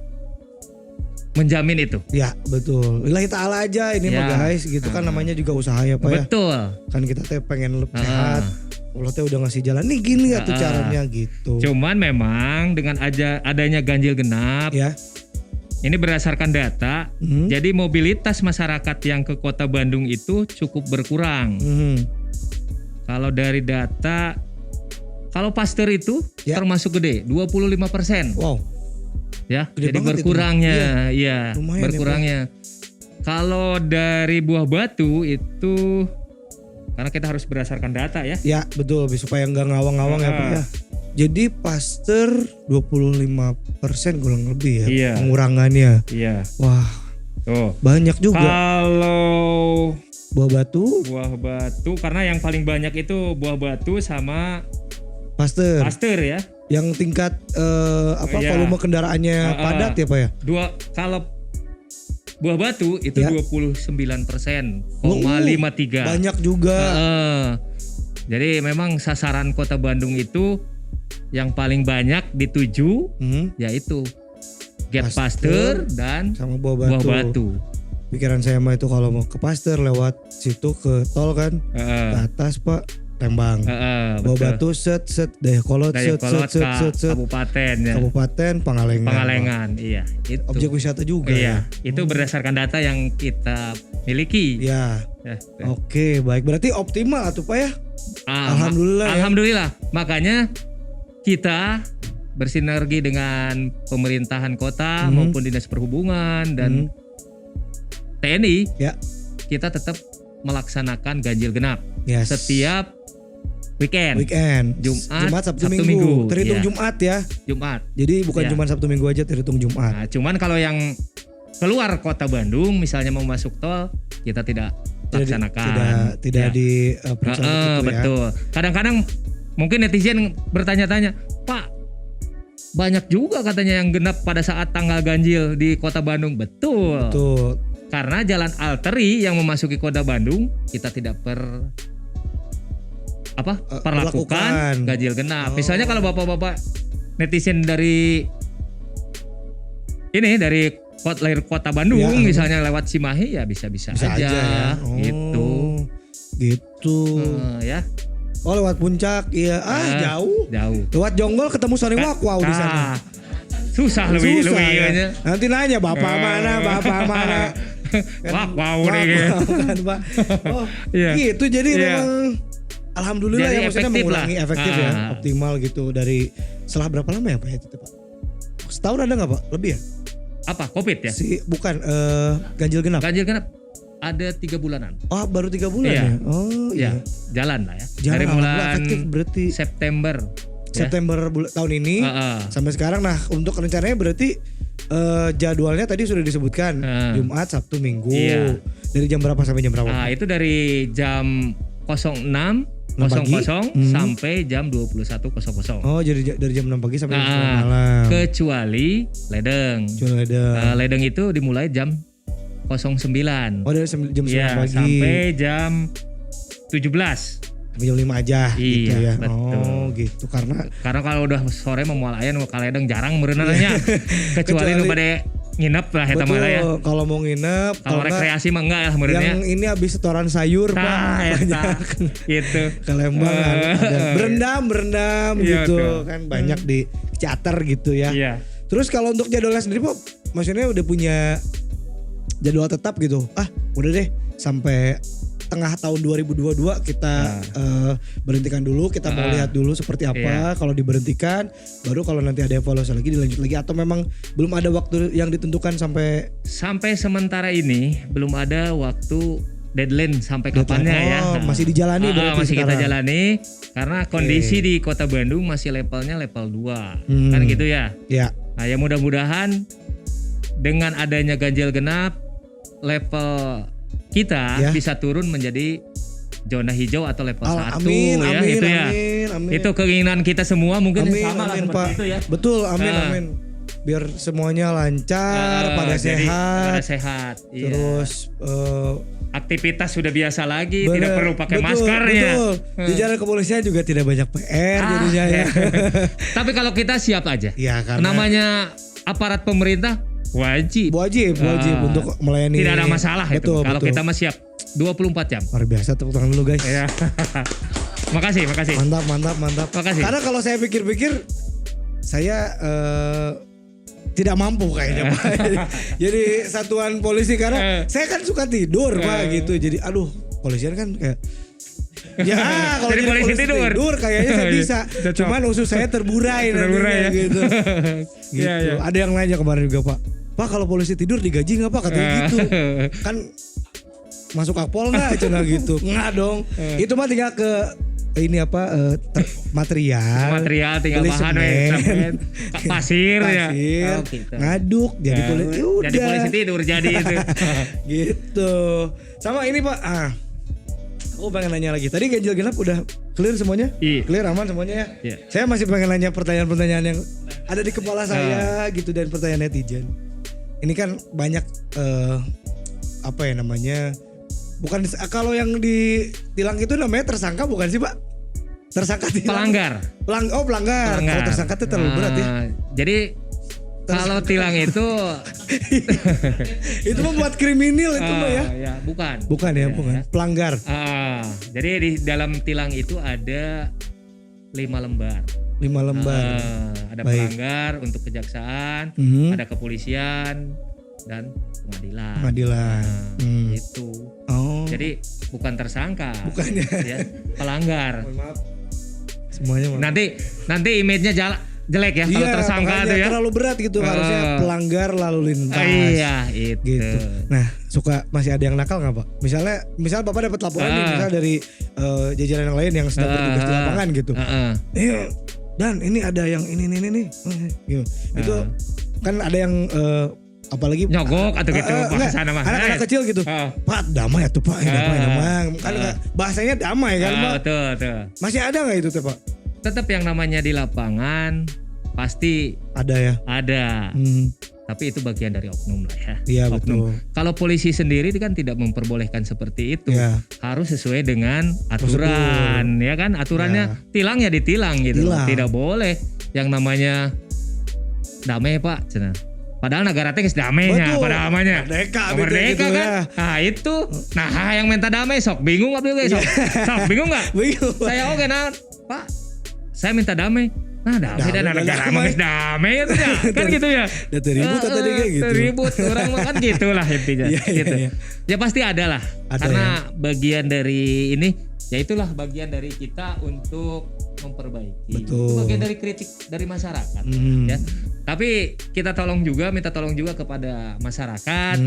S2: menjamin itu.
S1: Ya betul. Lillahi ta'ala aja ini mah guys. Gitu kan namanya juga usaha ya Pak.
S2: Betul.
S1: Kan kita teh pengen lebih sehat. Allah teh udah ngasih jalan nih gini ya tuh caranya gitu.
S2: Cuman memang dengan adanya ganjil genap. Ini berdasarkan data, jadi mobilitas masyarakat yang ke kota Bandung itu cukup berkurang. Kalau dari data, kalau Pasteur itu termasuk gede, 25%.
S1: Wow.
S2: Ya, jadi berkurangnya, berkurangnya. Kalau dari Buah Batu itu, karena kita harus berdasarkan data ya.
S1: Ya betul, supaya nggak ngawang-ngawang ya Pak ya. Jadi Pasteur 25% kurang lebih ya pengurangannya.
S2: Iya.
S1: Wah. Banyak juga.
S2: Kalau
S1: Buah Batu
S2: karena yang paling banyak itu Buah Batu sama Pasteur ya.
S1: Yang tingkat volume kendaraannya padat ya Pak ya.
S2: Kalau Buah Batu itu 29,53.
S1: Banyak juga.
S2: Jadi memang sasaran kota Bandung itu yang paling banyak dituju yaitu Gate Pasteur dan
S1: sama Buah Batu. Pikiran saya mah itu kalau mau ke Pasteur lewat situ ke tol kan ke atas Pak tembang. Bawa batu set Dayakolot set
S2: kabupaten ya.
S1: Kabupaten Pangalengan.
S2: Pangalengan, iya. Itu.
S1: Objek wisata juga
S2: iya,
S1: ya.
S2: itu berdasarkan data yang kita miliki.
S1: Ya. Oke, baik. Berarti optimal atuh Pak ya? Alhamdulillah.
S2: Alhamdulillah. Makanya kita bersinergi dengan pemerintahan kota maupun dinas perhubungan dan TNI.
S1: Ya.
S2: Kita tetap melaksanakan ganjil genap setiap weekend. Jumat, Sabtu, Minggu.
S1: Terhitung Jumat ya.
S2: Jumat.
S1: Jadi bukan cuma Sabtu Minggu aja, terhitung Jumat.
S2: Nah, cuman kalau yang keluar kota Bandung misalnya mau masuk tol, kita tidak laksanakan.
S1: Tidak diperiksa gitu
S2: betul. Kadang-kadang mungkin netizen bertanya-tanya, Pak, banyak juga katanya yang genap pada saat tanggal ganjil di kota Bandung. Betul. Karena jalan arteri yang memasuki kota Bandung kita tidak perlakukan ganjil genap. Misalnya kalau bapak-bapak netizen dari kota Bandung misalnya lewat Cimahi ya bisa aja ya. Gitu. Ya.
S1: Oh lewat puncak iya. Jauh. Lewat Jonggol ketemu Sony Wow di sana.
S2: Susah lebih
S1: ya. Nanti nanya bapak mana.
S2: Wow nih
S1: kan Pak. Oh gitu jadi memang alhamdulillah
S2: jadi
S1: ya maksudnya mengurangi
S2: lah.
S1: Efektif ya, optimal gitu. Dari setelah berapa lama ya Pak itu Pak? Setahun ada nggak Pak? Lebih ya?
S2: Apa? Covid ya?
S1: Bukan ganjil genap.
S2: Ganjil genap ada 3 bulanan.
S1: Oh baru 3 bulan ya? Oh iya.
S2: Jalan lah ya.
S1: Dari
S2: bulan
S1: efektif berarti
S2: September
S1: tahun ini sampai sekarang. Nah untuk rencananya berarti jadwalnya tadi sudah disebutkan Jumat, Sabtu, Minggu. Dari jam berapa sampai jam berapa?
S2: Itu dari jam 06.00 sampai jam 21.00.
S1: Oh jadi dari jam 6 pagi sampai jam 9 malam.
S2: Kecuali ledeng. Ledeng itu dimulai jam 09.
S1: Oh dari jam 9 pagi
S2: sampai jam 17.
S1: Sampai jam 5 aja gitu ya.
S2: Betul.
S1: Oh gitu karena
S2: kalau udah sore memual aya nu ka ledeng jarang meureunanya. Kecuali nu bade nginep lah eta mah ya.
S1: Kalau mau nginep,
S2: kalau rekreasi mah enggak ya meureunnya.
S1: Yang ini habis setoran sayur Pak.
S2: Gitu.
S1: Ke Lembang ada berendam gitu kan banyak di charter gitu ya.
S2: Iya.
S1: Terus kalau untuk jadwalnya sendiri Pak, maksudnya udah punya jadwal tetap gitu. Udah deh sampai tengah tahun 2022 kita berhentikan dulu, kita mau lihat dulu seperti apa. Kalau diberhentikan baru kalau nanti ada evaluasi lagi dilanjut lagi, atau memang belum ada waktu yang ditentukan sampai
S2: sementara ini belum ada waktu deadline sampai kapannya ya.
S1: Masih dijalani
S2: masih sekarang. Kita jalani karena kondisi di Kota Bandung masih levelnya level 2. Kan gitu ya.
S1: Iya.
S2: Nah, ya mudah-mudahan dengan adanya ganjil genap level kita bisa turun menjadi zona hijau atau level 1 ya gitu ya. Amin. Itu keinginan kita semua mungkin sama lah seperti
S1: Pak.
S2: Itu ya.
S1: Betul, amin. Biar semuanya lancar, pada
S2: sehat.
S1: Terus
S2: aktivitas sudah biasa lagi, tidak perlu pakai maskernya.
S1: Betul. Di jalan kepolisian juga tidak banyak PR jadinya ya.
S2: Tapi kalau kita siap aja.
S1: Ya, karena
S2: namanya aparat pemerintah wajib
S1: untuk melayani.
S2: Tidak ada masalah itu. Kalau kita mah siap 24 jam.
S1: Luar biasa, tepuk tangan dulu guys.
S2: Ya. Makasih.
S1: Mantap.
S2: Makasih.
S1: Karena kalau saya pikir-pikir saya tidak mampu kayaknya Pak. Jadi satuan polisi karena saya kan suka tidur Pak gitu. Jadi polisian kan kayak kalau jadi polisi tidur kayaknya saya bisa. Cuman usus saya terburai
S2: ya.
S1: Gitu. Ya. Ada yang nanya kemarin juga Pak kalau polisi tidur digaji nggak Pak, katanya gitu. Kan masuk akpol nggak cina gitu. Nggak dong. Itu mah tinggal ke ini material
S2: tinggal bahan pasir ya.
S1: Gitu. Ngaduk jadi polisi udah.
S2: Jadi polisi tidur jadi itu.
S1: Gitu. Sama ini Pak. Aku pengen nanya lagi. Tadi ganjil genap udah clear semuanya?
S2: Iya.
S1: Clear aman semuanya ya?
S2: Iya.
S1: Saya masih pengen nanya pertanyaan-pertanyaan yang ada di kepala saya gitu, dan pertanyaan netizen. Ini kan banyak bukan kalau yang ditilang itu namanya tersangka bukan sih Pak? Tersangka tilang. Pelanggar. Kalau tersangka itu terlalu berat ya.
S2: Jadi kalau tilang itu
S1: itu membuat kriminal itu Pak ya?
S2: Ya, bukan.
S1: Bukan. Pelanggar.
S2: Jadi di dalam tilang itu ada 5 lembar.
S1: 5 lembar.
S2: Ada
S1: Baik.
S2: pelanggar untuk kejaksaan, ada kepolisian dan pengadilan.
S1: Pengadilan.
S2: Itu.
S1: Oh.
S2: Jadi bukan tersangka.
S1: Bukannya.
S2: Ya, pelanggar.
S1: Mohon maaf. Semuanya maaf.
S2: Nanti image-nya jelek ya kalau tersangka
S1: makanya
S2: tuh ya.
S1: terlalu berat gitu, harusnya pelanggar lalu lintas.
S2: Iya, itu.
S1: Gitu. Nah, masih ada yang nakal nggak Pak? Misal Bapak dapat laporan nih, misal dari jajaran yang lain yang sedang bertugas di lapangan gitu. Iya, dan ini ada yang ini nih. Gitu. Itu kan ada yang apalagi
S2: nyogok atau gitu bahasana mah.
S1: Anak-anak kecil gitu. Pak, damai atuh Pak, damai. Kan bahasanya damai kan Pak.
S2: Betul.
S1: Masih ada nggak itu teh Pak?
S2: Tetap yang namanya di lapangan pasti
S1: ada ya.
S2: Ada. Tapi itu bagian dari oknum lah ya.
S1: Iya
S2: oknum.
S1: betul.
S2: Kalau polisi sendiri kan tidak memperbolehkan seperti itu.
S1: Ya.
S2: Harus sesuai dengan aturan, ya kan? Aturannya tilang ya ditilang gitu. Tidak boleh yang namanya damai Pak, cenah. Padahal negara teh geus damainya, pada namanya.
S1: Merdeka
S2: gitu kan. Ya. Nah, itu. Nah, yang minta damai sok bingung Abdul guys. Sok bingung enggak?
S1: Bingung.
S2: Saya oke nah, Pak. Saya minta damai. Nah, damai dan negara mah geus damai itu ya. Kan gitu ya.
S1: Udah teribut atau tadi kayak gitu.
S2: Teribut orang mah kan gitulah intinya. gitu. Ya pasti ada lah. Karena bagian dari ini ya itulah bagian dari kita untuk memperbaiki.
S1: Betul.
S2: Itu bagian dari kritik dari masyarakat ya. Tapi kita minta tolong juga kepada masyarakat.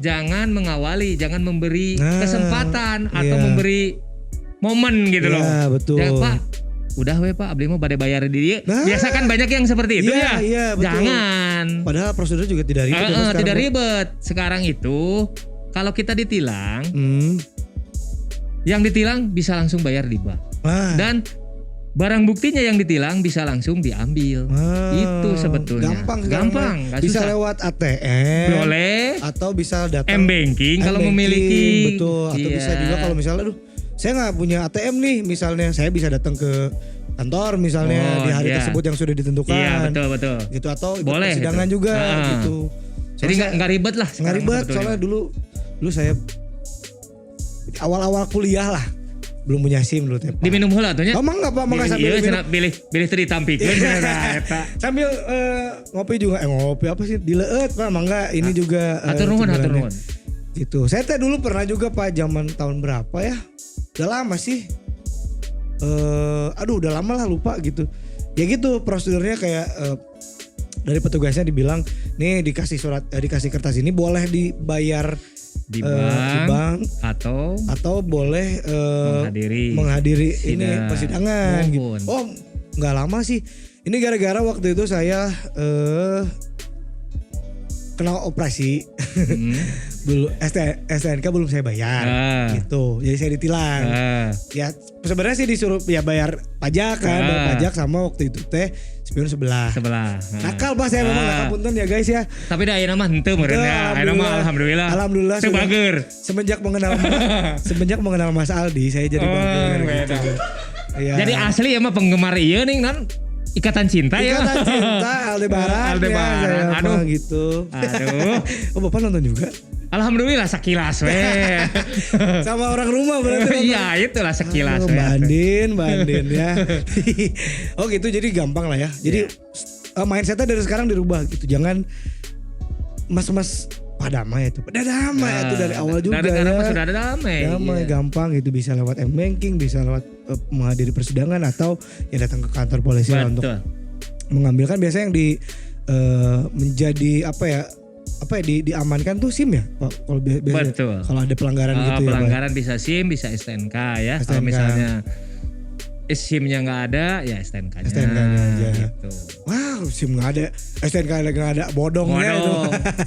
S2: Jangan mengawali, jangan memberi kesempatan atau memberi momen gitu loh.
S1: Betul.
S2: Ya, Pak, udah Pak, abdi mau badai bayar di dia. Biasa kan banyak yang seperti itu ya.
S1: Iya, betul.
S2: Jangan.
S1: Padahal prosedur juga tidak ribet.
S2: Tidak ribet. Sekarang itu kalau kita ditilang, yang ditilang bisa langsung bayar di bank. Dan barang buktinya yang ditilang bisa langsung diambil. Itu sebetulnya. Gampang.
S1: Bisa
S2: susah.
S1: lewat ATM.
S2: Boleh.
S1: Atau bisa datang
S2: M-banking kalau memiliki.
S1: Betul. Atau bisa juga kalau misalnya saya nggak punya ATM nih misalnya, saya bisa datang ke kantor misalnya di hari tersebut yang sudah ditentukan.
S2: Iya, betul.
S1: Gitu, atau ikut
S2: boleh
S1: persidangan
S2: gitu.
S1: juga gitu.
S2: Jadi nggak ribet lah.
S1: Nggak ribet soalnya dulu saya awal-awal kuliah lah belum punya SIM dulu teh.
S2: Diminum heula atuh nya.
S1: Ngomong enggak Pak, maka sambil
S2: pilih teu ditampikeun eta.
S1: Sambil ngopi juga ngopi apa sih dileueut Pak, mangga ini juga
S2: atur nuhun.
S1: Gitu. Saya teh dulu pernah juga Pak, zaman tahun berapa ya? Udah lama sih. Udah lama lah, lupa gitu. Ya gitu prosedurnya kayak dari petugasnya dibilang, nih dikasih dikasih kertas ini boleh dibayar
S2: di bank
S1: atau boleh menghadiri ini persidangan gitu. Oh, nggak lama sih. Ini gara-gara waktu itu saya kena operasi. Dulu STNK belum saya bayar gitu. Jadi saya ditilang. Ya sebenarnya sih disuruh ya bayar pajak kan, bayar pajak sama waktu itu teh spion sebelah. Nakal Pak, saya memang nakal punten ya guys ya.
S2: Tapi dah ayeuna mah henteu meureun ya. Ayeuna mah alhamdulillah. Teu bager.
S1: Semenjak mengenal Mas Aldi saya jadi bager gitu. Ya.
S2: Jadi asli emang penggemar ieu ning non Ikatan Cinta ya.
S1: Ikatan Cinta Aldebaran. Ya, aduh gitu. Oh, Bapak nonton juga?
S2: Alhamdulillah sekilas weh.
S1: Sama orang rumah berarti.
S2: Iya, itulah sekilas weh.
S1: Bandin ya. Oh gitu, jadi gampang lah ya. Jadi mindsetnya dari sekarang dirubah gitu. Jangan mas damai itu. Damai itu dari awal juga.
S2: Dari sekarang sudah ada damai.
S1: Damai gampang gitu, bisa lewat M-banking, bisa lewat menghadiri persidangan atau ya datang ke kantor polisi lah untuk mengambilkan. Biasanya yang menjadi diamankan tuh SIM ya Pak. Kalau biasanya kalau ada pelanggaran gitu ya.
S2: Pelanggaran bisa SIM, bisa STNK ya. Kalau misalnya SIM-nya nggak ada, ya STNK-nya.
S1: STNK-nya aja.
S2: Gitu.
S1: Wow, SIM nggak ada, STNK nggak ada, bodongnya itu.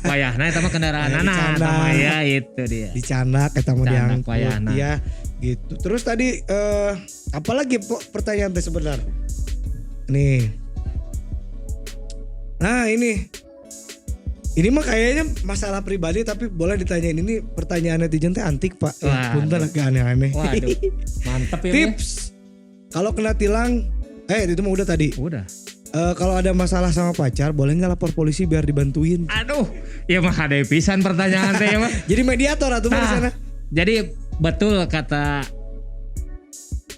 S2: Wayahna itu mah kendaraan anak, ya itu dia.
S1: Dicanak, kita mau diangkut, ya gitu. Terus tadi apalagi pertanyaan teh sebenarnya. Nih, nah ini mah kayaknya masalah pribadi tapi boleh ditanyain. Ini pertanyaan netizen teh antik Pak. Punten agak aneh-aneh.
S2: Waduh, mantep ya.
S1: Tips. Kalau kena tilang, itu mah udah tadi.
S2: Udah.
S1: Kalau ada masalah sama pacar, boleh nggak lapor polisi biar dibantuin?
S2: Aduh, ya mah ada pisan pertanyaan teh mah.
S1: Jadi mediator atau di sana.
S2: Jadi betul kata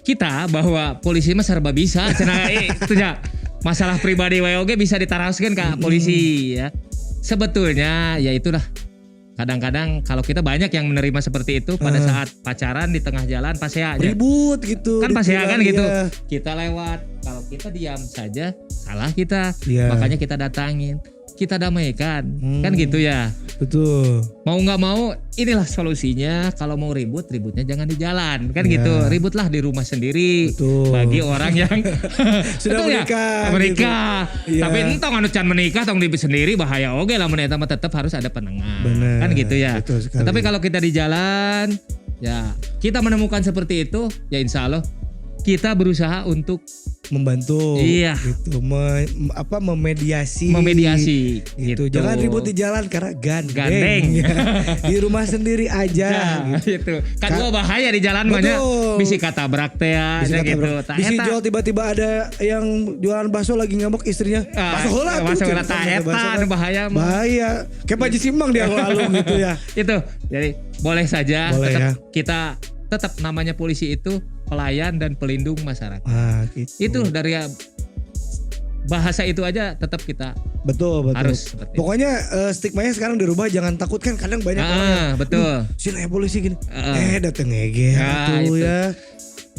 S2: kita bahwa polisi mah serba bisa cenah itu ya. Masalah pribadi wae oge bisa ditaraskeun ka polisi ya. Sebetulnya ya itulah. Kadang-kadang kalau kita banyak yang menerima seperti itu pada saat pacaran di tengah jalan pasea aja.
S1: Ribut gitu.
S2: Kan pasea kan gitu.
S1: Ya.
S2: Kita lewat, kalau kita diam saja salah kita.
S1: Iya.
S2: Makanya kita datangin, kita damaikan. Kan gitu ya.
S1: Betul.
S2: Mau nggak mau inilah solusinya. Kalau mau ributnya jangan di jalan. Kan
S1: Iya.
S2: gitu. Ributlah di rumah sendiri.
S1: Betul.
S2: Bagi orang yang
S1: Sudah
S2: betul ya?
S1: menikah,
S2: Menikah.
S1: gitu. Iya.
S2: Tapi entong anu can menikah tong di sendiri bahaya oge lah eta mah tetap harus ada penengah.
S1: Bener.
S2: Kan gitu ya.
S1: Betul sekali.
S2: Tapi kalau kita di jalan ya kita menemukan seperti itu ya insya Allah kita berusaha untuk
S1: membantu
S2: Iya.
S1: gitu memediasi
S2: gitu.
S1: gitu. Jangan ribut di jalan karena gandeng.
S2: Gandeng.
S1: Ya. Di rumah sendiri aja
S2: Ya,
S1: gitu.
S2: gitu. Kan gua bahaya di jalan banyak.
S1: Betul.
S2: Bisi katabrak teh ya
S1: Bisa
S2: gitu.
S1: kata bisi jual tiba-tiba ada yang jualan bakso lagi ngambek istrinya. Bakso heula tuh.
S2: Bakso heula
S1: Cik.
S2: tah eta
S1: Bakso
S2: anu bahaya mah.
S1: Bahaya. Kayak Pak Haji Simbang dia lalu gitu ya.
S2: Itu. Jadi boleh saja
S1: Boleh
S2: tetap
S1: ya.
S2: kita tetap namanya polisi itu pelayan dan pelindung masyarakat.
S1: Gitu.
S2: Itu dari bahasa itu aja tetap kita
S1: Betul.
S2: harus seperti itu.
S1: Pokoknya stigmanya sekarang dirubah, jangan takut kan kadang banyak orang yang,
S2: betul.
S1: sini polisi gini.
S2: Ah.
S1: Dateng ege
S2: Ya,
S1: tuh
S2: itu.
S1: ya.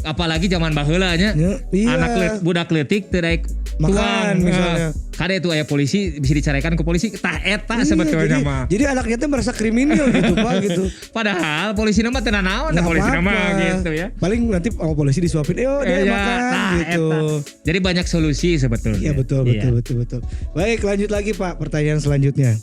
S2: Apalagi zaman baheula nya.
S1: Ya, iya.
S2: Anak budak leutik teu daek
S1: Makan,
S2: tuang.
S1: misalnya.
S2: Kada itu aya polisi bisa diceraikan ke polisi tah eta sebetulnya mah.
S1: Jadi anaknya tuh merasa kriminal gitu Pak gitu.
S2: Padahal polisi nama teu naon
S1: Nggak
S2: polisi nama
S1: apa-apa.
S2: gitu ya.
S1: Paling nanti sama polisi disuapin, dia
S2: Ya,
S1: makan
S2: nah,
S1: gitu.
S2: eta. Jadi banyak solusi sebetulnya.
S1: Iya betul. Baik, lanjut lagi Pak, pertanyaan selanjutnya.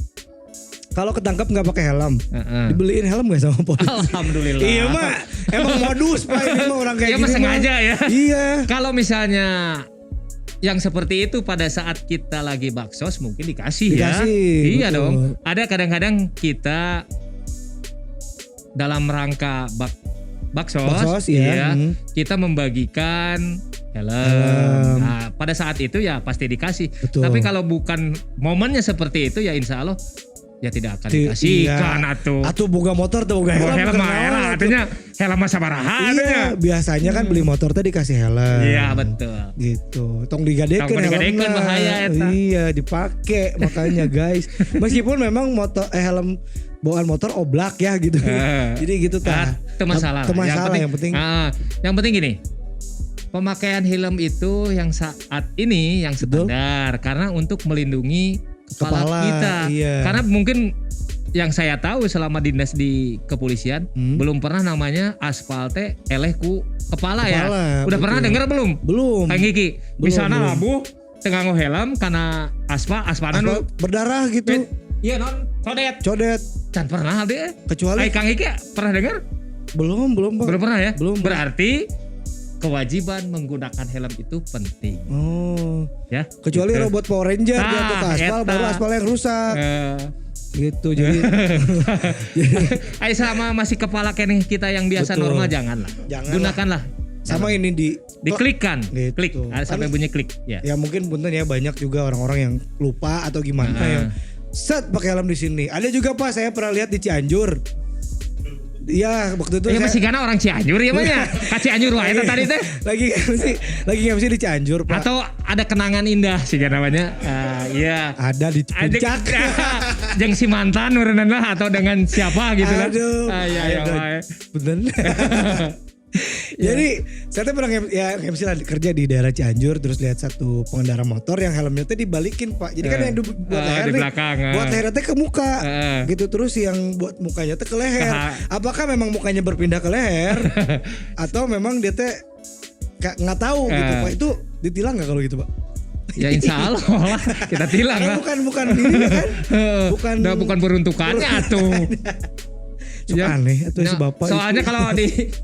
S1: Kalau ketangkap nggak pakai helm,
S2: Heeh.
S1: dibeliin helm nggak sama polisi?
S2: Alhamdulillah.
S1: Iya mah, emang modus Pak ini mah orang kayak
S2: Iya
S1: gini
S2: mah sengaja ya.
S1: Iya.
S2: Kalau misalnya yang seperti itu pada saat kita lagi baksos mungkin dikasih ya. Iya
S1: betul.
S2: dong. Ada kadang-kadang kita dalam rangka baksos
S1: ya.
S2: kita membagikan helm. Nah, pada saat itu ya pasti dikasih.
S1: Betul.
S2: Tapi kalau bukan momennya seperti itu ya insya Allah ya tidak akan dikasihkan
S1: Iya. Atau boga motor tuh boga helm.
S2: helm
S1: kenal
S2: mah
S1: atuh.
S2: artinya helm mah sabaraha artinya.
S1: Iya, biasanya kan beli motor teh dikasih helm.
S2: Iya betul.
S1: Gitu. Tong digadekeun
S2: Tong digadekeun
S1: helmna.
S2: bahaya eta.
S1: Iya, dipake makanya guys. Meskipun memang motor helm bawaan motor oblak ya gitu. Jadi gitu tah.
S2: Itu masalah.
S1: Itu masalah yang penting.
S2: Yang penting gini. Pemakaian helm itu yang saat ini yang standar karena untuk melindungi kepala kita.
S1: Iya.
S2: Karena mungkin yang saya tahu selama dinas di kepolisian belum pernah namanya aspal teh eleh ku kepala ya. Udah
S1: betul.
S2: pernah dengar belum?
S1: Belum.
S2: Kang Gigi,
S1: Belum,
S2: misalnya
S1: belum.
S2: labuh tengah helm karena aspalnya
S1: Aspal berdarah gitu.
S2: Iya non, codet.
S1: Codet.
S2: Can pernah deh.
S1: Kecuali
S2: Kang Gigi pernah dengar?
S1: belum Pak.
S2: Belum pernah ya?
S1: Belum.
S2: Berarti kewajiban menggunakan helm itu penting.
S1: Oh.
S2: Ya.
S1: Kecuali
S2: gitu.
S1: robot Power Ranger
S2: Nah,
S1: jatuh ke aspal
S2: eta.
S1: baru aspal yang rusak. Gitu jadi
S2: Ayo selama masih kepala keneh kita yang biasa
S1: Betul.
S2: normal janganlah.
S1: Janganlah.
S2: Gunakanlah.
S1: sama ini
S2: Diklikkan.
S1: Gitu.
S2: Klik. Ada sampai bunyi klik. Ya.
S1: ya mungkin punten ya banyak juga orang-orang yang lupa atau gimana yang set pakai helm di sini. Ada juga Pak saya pernah lihat di Cianjur. Iya waktu itu
S2: Ya
S1: saya
S2: masih karena orang Cianjur ya mah ya. Ka Cianjur wae eta tadi teh.
S1: lagi MC di Cianjur Pak.
S2: Atau ada kenangan indah sih namanya. Iya.
S1: Ada di puncak.
S2: Jeung si mantan meureunna lah atau dengan siapa gitu kan.
S1: Aduh.
S2: Iya wae.
S1: Bener. Jadi saya tuh pernah MC lah kerja di daerah Cianjur terus lihat satu pengendara motor yang helmnya tuh dibalikin Pak. Jadi kan yang buat leher
S2: di
S1: nih,
S2: belakang,
S1: buat lehernya tuh ke muka. Gitu terus yang buat mukanya tuh ke leher. Apakah memang mukanya berpindah ke leher atau memang dia teh nggak tahu gitu Pak. Itu ditilang nggak kalau gitu Pak?
S2: Ya insya Allah lah kita tilang lah.
S1: Bukan ini kan.
S2: Bukan peruntukannya atuh.
S1: Ya, aneh atau si bapak
S2: soalnya
S1: itu.
S2: kalau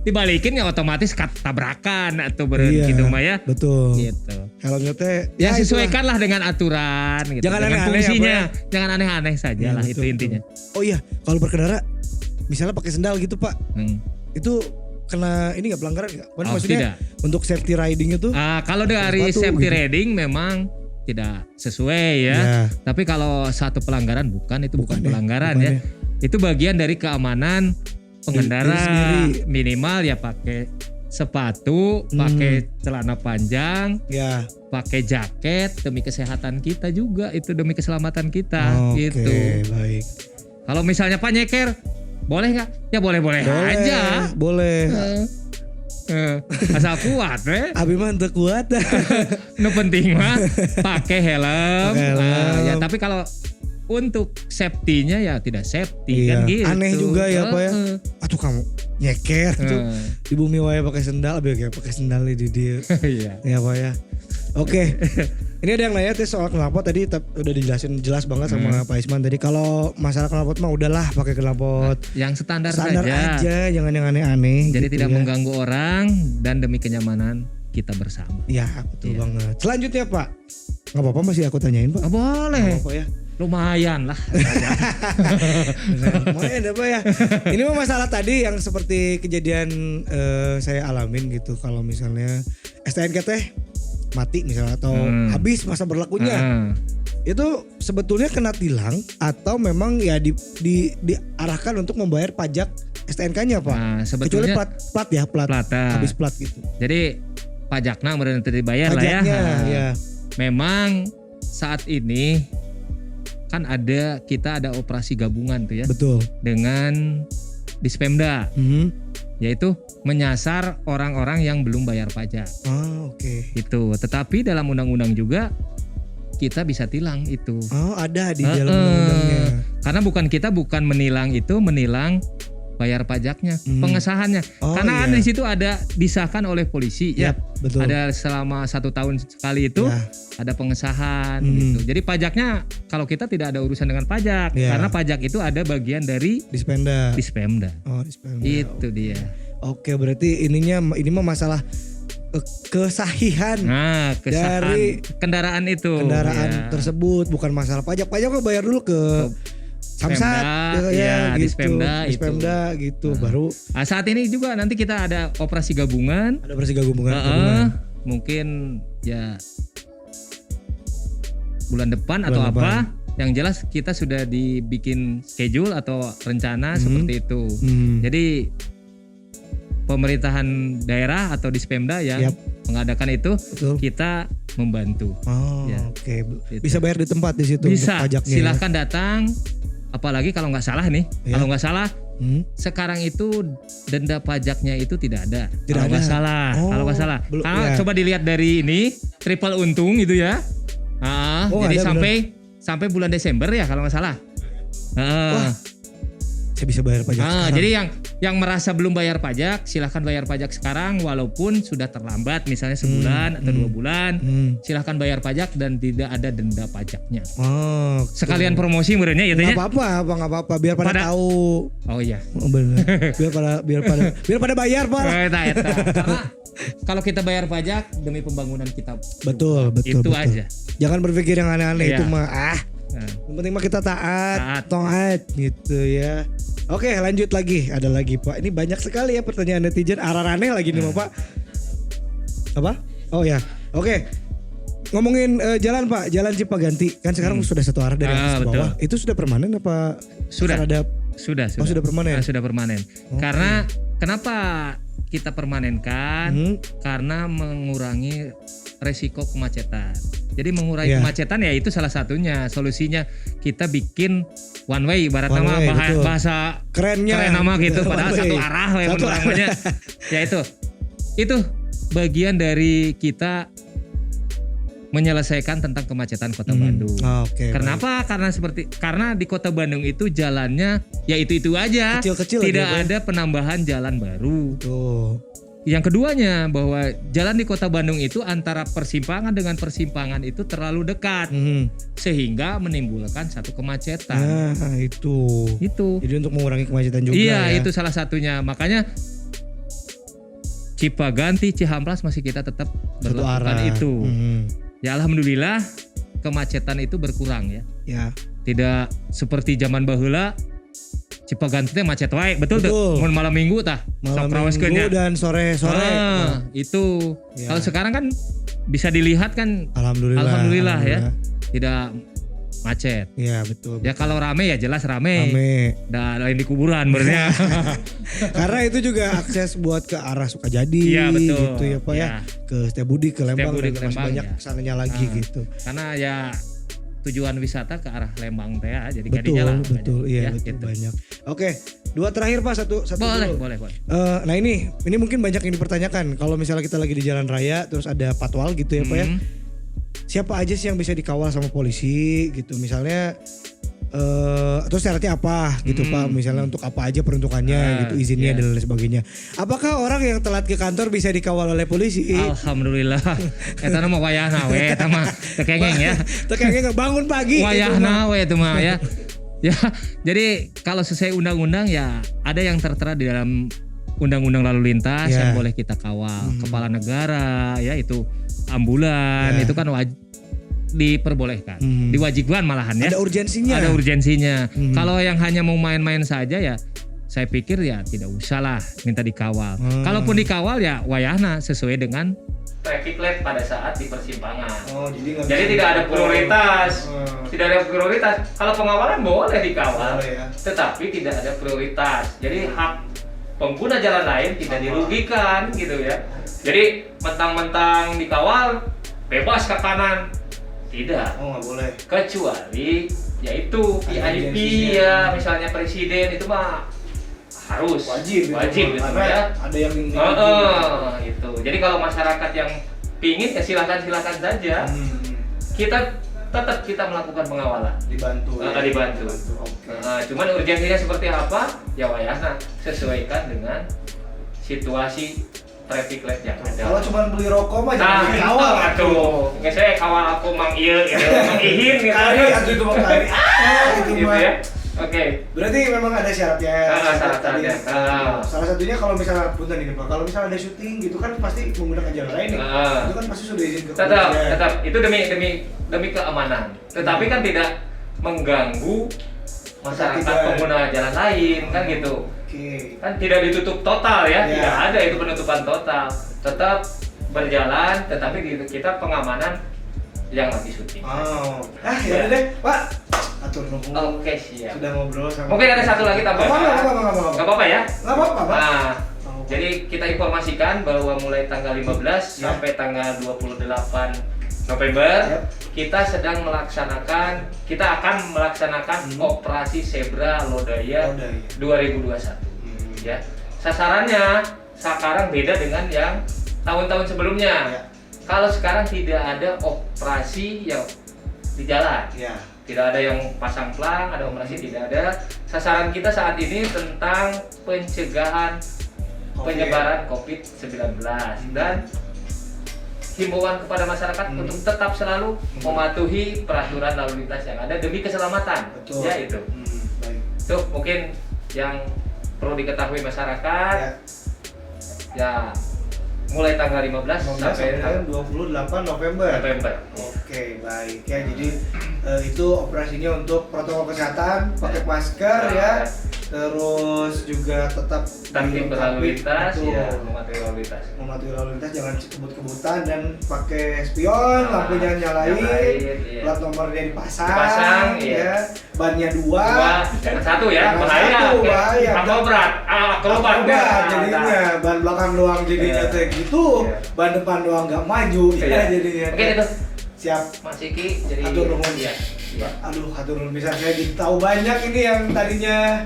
S2: dibalikin ya otomatis tabrakan atau gitu mah ya.
S1: Betul.
S2: Gitu.
S1: Helmnya teh
S2: Ya sesuaikanlah dengan aturan gitu.
S1: Jangan
S2: dengan
S1: aneh-aneh
S2: fungsinya.
S1: ya,
S2: Jangan aneh-aneh saja
S1: Ya,
S2: lah
S1: betul,
S2: itu intinya.
S1: Oh iya, kalau berkendara misalnya pakai sendal gitu Pak. Itu kena ini nggak pelanggaran nggak? Maksudnya
S2: tidak.
S1: Untuk safety riding itu?
S2: Kalau dari
S1: sepatu
S2: safety
S1: gitu.
S2: riding memang tidak sesuai ya. Tapi kalau satu pelanggaran bukan pelanggaran ya. Itu bagian dari keamanan pengendara, minimal ya pakai sepatu, pakai celana panjang,
S1: Ya.
S2: pakai jaket demi kesehatan kita juga, itu demi keselamatan kita
S1: Oke,
S2: gitu.
S1: baik.
S2: Kalau misalnya Pak nyeker, boleh nggak? Ya boleh-boleh aja.
S1: Boleh.
S2: Asal kuat,
S1: Abi mah teu kuat.
S2: Nu penting mah pakai helm.
S1: Pakai helm.
S2: Ya tapi kalau untuk safety-nya ya tidak safety
S1: Iya.
S2: kan gitu.
S1: Aneh juga ya Pak ya. Atuh kamu nyeker tuh di bumi wae pakai sendal, abi kayak pakai sendal di dia.
S2: Iya.
S1: Ya Pak ya. Oke. Ini ada yang nanya tuh soal knalpot tadi udah dijelasin jelas banget sama Pak Isman tadi. Kalau masalah knalpot mah udahlah pakai knalpot
S2: Yang standar
S1: standar
S2: saja.
S1: aja, jangan yang aneh-aneh.
S2: Jadi
S1: gitu
S2: tidak
S1: ya.
S2: mengganggu orang dan demi kenyamanan kita bersama.
S1: Ya betul banget. Selanjutnya Pak, nggak apa-apa masih aku tanyain Pak.
S2: Oh, boleh.
S1: Nggak apa-apa ya.
S2: Lumayan lah.
S1: Lumayan apa ya. Ini mah masalah tadi yang seperti kejadian saya alamin gitu. Kalau misalnya STNK teh mati misalnya atau habis masa berlakunya. Itu sebetulnya kena tilang atau memang ya diarahkan untuk membayar pajak STNK-nya Pak.
S2: Nah,
S1: Kecuali
S2: sebetulnya
S1: plat habis plat gitu.
S2: Jadi pajaknya benar dibayar lah ya.
S1: Pajaknya
S2: Nah,
S1: ya.
S2: Memang saat ini kan kita ada operasi gabungan tuh ya
S1: Betul.
S2: dengan Dispemda, yaitu menyasar orang-orang yang belum bayar pajak.
S1: Oke.
S2: Itu. Tetapi dalam undang-undang juga kita bisa tilang itu.
S1: Oh, ada di dalam undang-undangnya.
S2: Karena bukan menilang itu, menilang bayar pajaknya, pengesahannya. Karena di situ ada disahkan oleh polisi ya.
S1: Betul.
S2: Ada selama 1 tahun sekali itu ada pengesahan gitu. Jadi pajaknya kalau kita tidak ada urusan dengan pajak, karena pajak itu ada bagian dari
S1: Dispemda.
S2: Dispemda.
S1: Dispemda.
S2: Itu dia.
S1: Oke, berarti ini mah masalah kesahihan
S2: Nah, kesahan
S1: dari
S2: kendaraan itu.
S1: kendaraan tersebut, bukan masalah pajak. Pajak kan bayar dulu ke Samsat
S2: ya,
S1: gitu.
S2: Dispemda itu.
S1: Dispemda gitu. Baru
S2: Saat ini juga nanti kita ada operasi gabungan.
S1: ada bersih gabungan.
S2: Mungkin ya bulan depan atau apa. Yang jelas kita sudah dibikin schedule atau rencana seperti itu. Jadi pemerintahan daerah atau Dispemda yang mengadakan itu, kita membantu.
S1: Oke.
S2: Gitu.
S1: Bisa bayar di tempat di situ
S2: Bisa,
S1: untuk pajaknya.
S2: silahkan datang. Apalagi kalau nggak salah nih, kalau nggak salah sekarang itu denda pajaknya itu tidak ada. Kalau nggak salah, Karena coba dilihat dari ini triple untung gitu ya. Jadi sampai bulan Desember ya kalau nggak salah.
S1: Saya bisa bayar pajak sekarang.
S2: Jadi yang merasa belum bayar pajak, silahkan bayar pajak sekarang walaupun sudah terlambat, misalnya sebulan atau 2 bulan, silahkan bayar pajak dan tidak ada denda pajaknya. Sekalian promosi menurutnya ya
S1: Nggak apa-apa, biar pada tahu.
S2: Oh iya.
S1: Benar. biar pada bayar Pak.
S2: Karena kalau kita bayar pajak demi pembangunan kita.
S1: Betul.
S2: Itu aja.
S1: Jangan berpikir yang aneh-aneh itu mah yang penting mah kita taat gitu ya. Oke, lanjut lagi. Ada lagi Pak. Ini banyak sekali ya pertanyaan netizen. Arah-aneh lagi nih Pak. Apa? Oh ya. Oke. Ngomongin jalan Pak, jalan Cipaganti kan sekarang sudah satu arah dari atas ke bawah. Itu sudah permanen apa?
S2: Sudah.
S1: Sudah permanen.
S2: Sudah permanen. Karena kenapa kita permanenkan? Karena mengurangi resiko kemacetan. Jadi mengurangi kemacetan ya itu salah satunya solusinya kita bikin one way ibarat nama bahasa keren nama gitu padahal satu arah namanya. Ya itu bagian dari kita menyelesaikan tentang kemacetan Kota Bandung. Kenapa? Karena di Kota Bandung itu jalannya ya itu aja.
S1: Kecil-kecil
S2: tidak
S1: aja,
S2: ada penambahan jalan baru. Yang keduanya bahwa jalan di Kota Bandung itu antara persimpangan dengan persimpangan itu terlalu dekat sehingga menimbulkan satu kemacetan.
S1: Itu. Jadi untuk mengurangi kemacetan juga.
S2: Iya, itu salah satunya. Makanya Cipaganti, Cihamplas masih kita tetap berlakukan itu. Ya alhamdulillah kemacetan itu berkurang ya. Tidak seperti zaman baheula Cipaganti teh macet wae, betul tuh. Mun malam minggu tah.
S1: Malam minggu dan sore-sore.
S2: Itu. Kalau sekarang kan bisa dilihat kan alhamdulillah ya. Tidak macet.
S1: Iya betul.
S2: Ya kalau rame ya jelas rame. Dan lain di kuburan berarti.
S1: Karena itu juga akses buat ke arah Sukajadi
S2: Iya betul.
S1: gitu ya Pak ya. Ke Setiabudi ke Lembang
S2: Setiabudi
S1: dan
S2: ke
S1: masih
S2: Lembang,
S1: banyak
S2: ya.
S1: kesananya lagi gitu.
S2: Karena ya tujuan wisata ke arah Lembang teh ya, jadi
S1: Betul, iya
S2: ya,
S1: betul
S2: gitu.
S1: banyak. Oke, 2 terakhir Pak, satu dulu.
S2: Boleh.
S1: Nah ini mungkin banyak yang dipertanyakan. Kalau misalnya kita lagi di jalan raya terus ada patwal gitu ya Pak ya. Siapa aja sih yang bisa dikawal sama polisi gitu misalnya atau syaratnya apa gitu Pak, misalnya untuk apa aja peruntukannya gitu, izinnya dan lain sebagainya. Apakah orang yang telat ke kantor bisa dikawal oleh polisi?
S2: Alhamdulillah. Eta mah wayahna we, eta mah tekengeng ya.
S1: Tekengeng bangun pagi.
S2: Wayahna we itu mah ya. Ya, jadi kalau sesuai undang-undang ya ada yang tertera di dalam undang-undang lalu lintas yang boleh kita kawal. Kepala negara ya itu ambulan itu kan diperbolehkan, diwajibkan malahan ya.
S1: Ada urgensinya.
S2: Kalau yang hanya mau main-main saja ya, saya pikir ya tidak usah lah minta dikawal. Kalaupun dikawal ya wayahna sesuai dengan traffic light pada saat di persimpangan. Jadi tidak ada prioritas. Tidak ada prioritas. Kalau pengawalan boleh dikawal, tetapi tidak ada prioritas. Jadi hak pengguna jalan lain tidak dirugikan gitu ya. Jadi mentang-mentang dikawal bebas ke kanan. Tidak.
S1: Nggak boleh.
S2: Kecuali yaitu VIP ya, misalnya presiden itu mah harus wajib gitu ya.
S1: Ada yang
S2: itu. Jadi kalau masyarakat yang pingin ya silakan saja. Kita tetap melakukan pengawalan. Dibantu. Cuman urgensinya seperti apa? Ya wayahna sesuaikan dengan situasi traffic light yang ada.
S1: Kalau cuma beli rokok mah jangan dikawal
S2: atuh. Nggak saya kawal aku Mang Ieu gitu, Mang Ihin gitu.
S1: Kali atuh itu Mang Kali.
S2: Gitu ya. Oke.
S1: Berarti memang ada syaratnya.
S2: Syaratnya.
S1: Salah satunya kalau misalnya punten ini Pak, kalau misalnya ada syuting gitu kan pasti menggunakan jalan lain nih. Itu kan pasti sudah izin ke
S2: tetap itu demi keamanan. Tetapi kan tidak mengganggu masyarakat pengguna jalan lain kan gitu. Kan tidak ditutup total ya, tidak ada itu penutupan total. Tetap berjalan, tetapi kita pengamanan yang lagi syuting.
S1: Ya deh, Pak. Atur nuhun.
S2: Oke, siap.
S1: Sudah ngobrol sama.
S2: Mungkin ada satu lagi tambahan.
S1: Enggak
S2: apa-apa ya?
S1: Enggak apa-apa, Pak.
S2: Nah, jadi kita informasikan bahwa mulai tanggal 15 sampai tanggal 28 November kita akan melaksanakan operasi Zebra Lodaya 2021. Ya. Sasarannya sekarang beda dengan yang tahun-tahun sebelumnya. Kalau sekarang tidak ada operasi yang di jalan. Tidak ada yang pasang plang, ada operasi tidak ada. Sasaran kita saat ini tentang pencegahan penyebaran COVID-19 dan himbauan kepada masyarakat untuk tetap selalu mematuhi peraturan lalu lintas yang ada demi keselamatan. Ya itu. Tuh mungkin yang perlu diketahui masyarakat. Ya mulai tanggal 15 sampai
S1: 28 November. Oke, baik ya. Jadi itu operasinya untuk protokol kesehatan, pakai masker ya. Terus juga tetap
S2: tertib berlalu lintas ya, mematuhi lalu lintas,
S1: jangan kebut-kebutan dan pakai spion, lampunya nyalain, plat nomornya dipasang ya, bannya 2,
S2: jangan 1 ya, bahaya. Tambah berat,
S1: berat jadinya, ban belakang doang jadinya kayak gitu, ban depan doang nggak maju ya jadinya.
S2: Oke itu.
S1: Siap.
S2: Mas Iki jadi.
S1: Atur nuhun ya. Aduh, atur nuhun bisa saya tahu banyak ini yang tadinya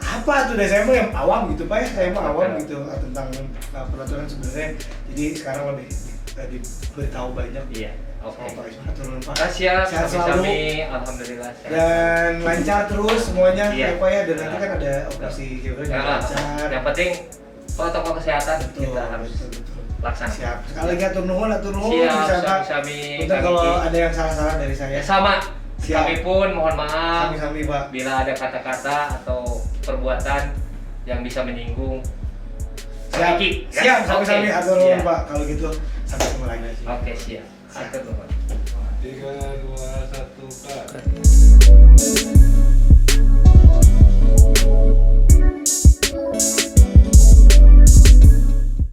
S1: apa tuh saya mah yang awam gitu Pak ya, saya mah awam gitu tentang peraturan sebenarnya. Jadi sekarang lebih diberitahu banyak.
S2: Iya. Oke.
S1: Pak.
S2: Siap,
S1: sehat selalu.
S2: Alhamdulillah.
S1: Dan lancar terus semuanya ya Pak ya. Dan nanti kan ada operasi
S2: juga lancar. Yang penting protokol kesehatan kita harus laksanakan. Siap.
S1: Sekali lagi atur nuhun.
S2: Sami.
S1: Kalau ada yang salah-salah dari saya.
S2: Sama. Kami pun mohon maaf.
S1: Sami Pak.
S2: Bila ada kata-kata atau perbuatan yang bisa menyinggung.
S1: Siap. Sami atur nuhun Pak. Kalau gitu sampai ketemu lagi.
S2: Oke, siap. Atur nuhun.
S3: 3, 2, 1.